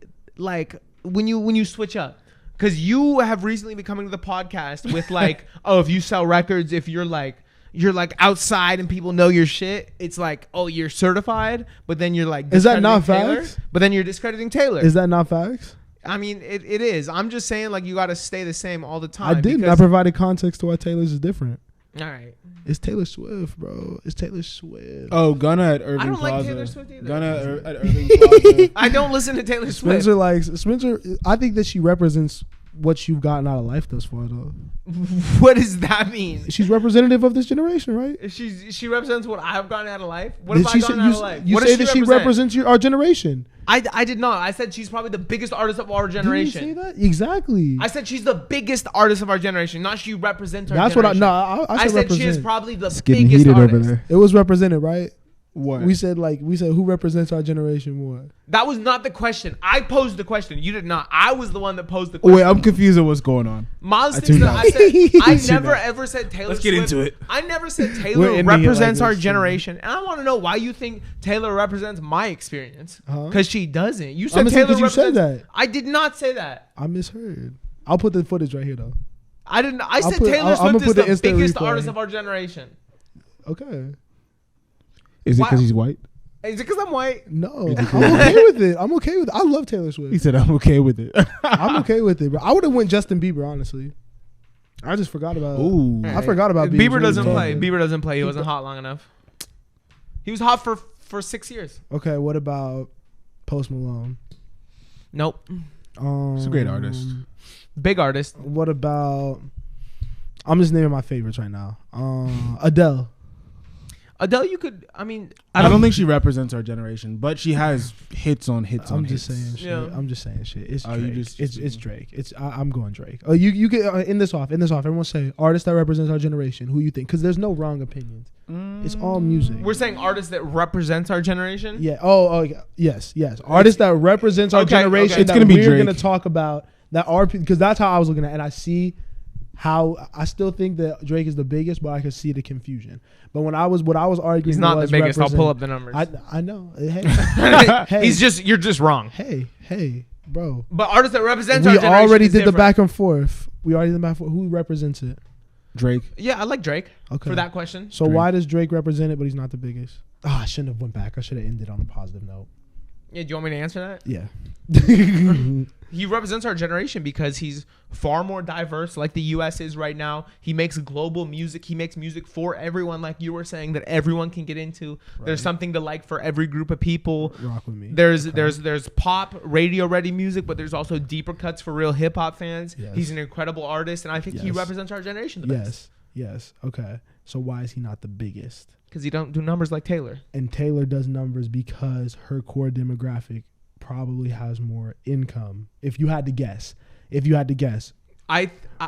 when you switch up. Because you have recently been coming to the podcast with oh, if you sell records, if you're outside and people know your shit, it's like, oh, you're certified, but then you're like, is that not Taylor, facts? But then you're discrediting Taylor. Is that not facts? I mean, it is. I'm just saying you got to stay the same all the time. I didn't. I provided context to why Taylor's is different. All right. It's Taylor Swift, bro. It's Taylor Swift. Oh, Gunna at Irving I don't Plaza. like Taylor Swift either. Gunna at Irving Plaza. I don't listen to Taylor Swift. Spencer. I think that she represents what you've gotten out of life thus far, though. What does that mean? She's representative of this generation, right? She represents what I've gotten out of life. What Did have she I say- gotten out of life? You What say does that she represents our generation. I did not. I said she's probably the biggest artist of our generation. Did you say that? Exactly. I said she's the biggest artist of our generation, not she represents our That's generation. I said said she is represent. probably the Getting biggest heated artist. over there. It was represented, right? What? We said who represents our generation more. That was not the question. I posed the question. You did not. I was the one that posed the Oh, question. wait, I'm confused at what's going on. Miles I thinks tuned that out. I never ever said Taylor Let's Swift. get into it. I never said We're Taylor ending it like represents our this, generation. And I want to know why you think Taylor represents my experience. Huh? Because she doesn't. You said I'm Taylor you said represents. that. I did not say that. I misheard. I'll put the footage right here, though. I didn't. I said put- Taylor I'ma Swift put is the the instant biggest replay. artist of our generation. Okay. Is it Wow. because he's white? Is it because I'm white? No, I'm okay with it. I'm okay with it. I love Taylor He Swift. said, I'm okay with it. I'm okay with it, bro. I would have went Justin Bieber, honestly. I just forgot about. Ooh. I forgot about Bieber. Bieber Doesn't play. talking. Bieber doesn't play. He wasn't hot long enough. He was hot for 6 years. Okay, what about Post Malone? Nope. He's a great artist. Big artist. What about? I'm just naming my favorites right now. Adele. Adele, you could. I mean, I don't think she represents our generation, but she has hits on hits on I'm hits. just saying shit. Yeah. I'm just saying shit. It's Oh, Drake. you just- It's Drake. I'm going Drake. Oh, you get end this off. Everyone say artist that represents our generation. Who you think? Because there's no wrong opinions. It's all music. we're saying artists that represents our generation. Yeah. Oh. Yes. Artist that represents our Okay, generation. okay. It's That gonna be we're Drake. gonna talk about. that are because that's how I was looking at it. And I see how I still think that Drake is the biggest, but I could see the confusion. But what I was arguing, he's not the biggest. I'll pull up the numbers. I know. Hey, you're just wrong. Hey, bro. But artists that represent We our generation already is did different. the back and forth. Who represents it? Drake. Yeah, I like Drake Okay. for that question. So Drake. why does Drake represent it, but he's not the biggest? Oh, I shouldn't have went back. I should have ended on a positive note. Yeah, do you want me to answer that? Yeah. He represents our generation because he's far more diverse, like the U.S. is right now. He makes global music. He makes music for everyone, like you were saying, that everyone can get into. Right. There's something to like for every group of people. Rock with me. There's pop, radio ready music, but there's also deeper cuts for real hip hop fans. Yes. He's an incredible artist, and I think he Yes. represents our generation the best. Yes. Okay. So why is he not the biggest? Because he don't do numbers like Taylor. And Taylor does numbers because her core demographic probably has more income. If you had to guess,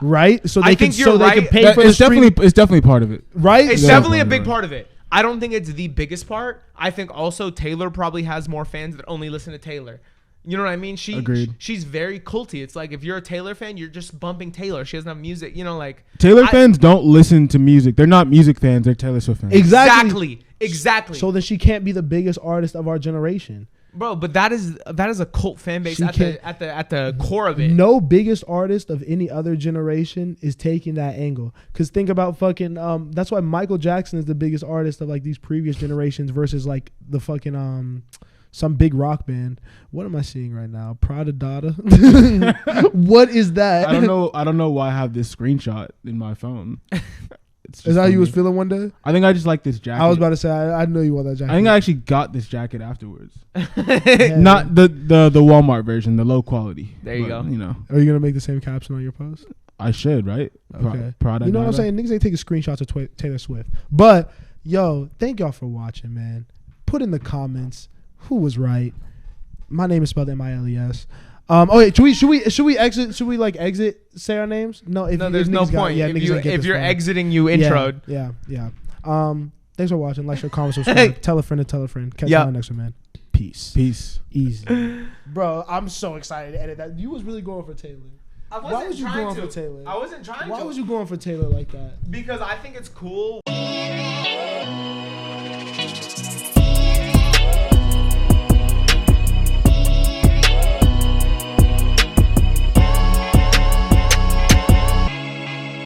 right? So they I can think you're they right. can pay That- for the it's stream, definitely part of it. right? It's Yeah. definitely a big Right. part of it. I don't think it's the biggest part. I think also Taylor probably has more fans that only listen to Taylor. You know what I mean? Agreed. She's very culty. It's like if you're a Taylor fan, you're just bumping Taylor. She doesn't have music. You know, like Taylor fans don't listen to music. They're not music fans. They're Taylor Swift fans. Exactly. So then she can't be the biggest artist of our generation. Bro, but that is a cult fan base She at the core of it. No biggest artist of any other generation is taking that angle. Cause think about fucking that's why Michael Jackson is the biggest artist of like these previous generations versus like the fucking some big rock band. What am I seeing right now? Prada Dada. What is that? I don't know why I have this screenshot in my phone. It's Is just that how you funny. was feeling one day? I think I just like this jacket. I was about to say I know you want that jacket. I think I actually got this jacket afterwards. Yeah. Not the Walmart version, the low quality. There you go. You know, Are you gonna make the same caption on your post? I should, right? Okay. Prada. You know what I'm saying? Niggas ain't taking screenshots of Taylor Swift. But yo, thank y'all for watching, man. Put in the comments who was right. My name is spelled M-I-L-E-S. Wait, should we exit? Should we like exit? Say our names? No, There's no point. If you're exiting, you introed. Yeah. Thanks for watching. Like, share, comment, subscribe. Tell a friend to tell a friend. Catch you on the next one, man. Peace. Easy. Bro, I'm so excited to edit that. You was really going for Taylor. Why was you going for Taylor? I wasn't trying to. Why was you going for Taylor like that? Because I think it's cool.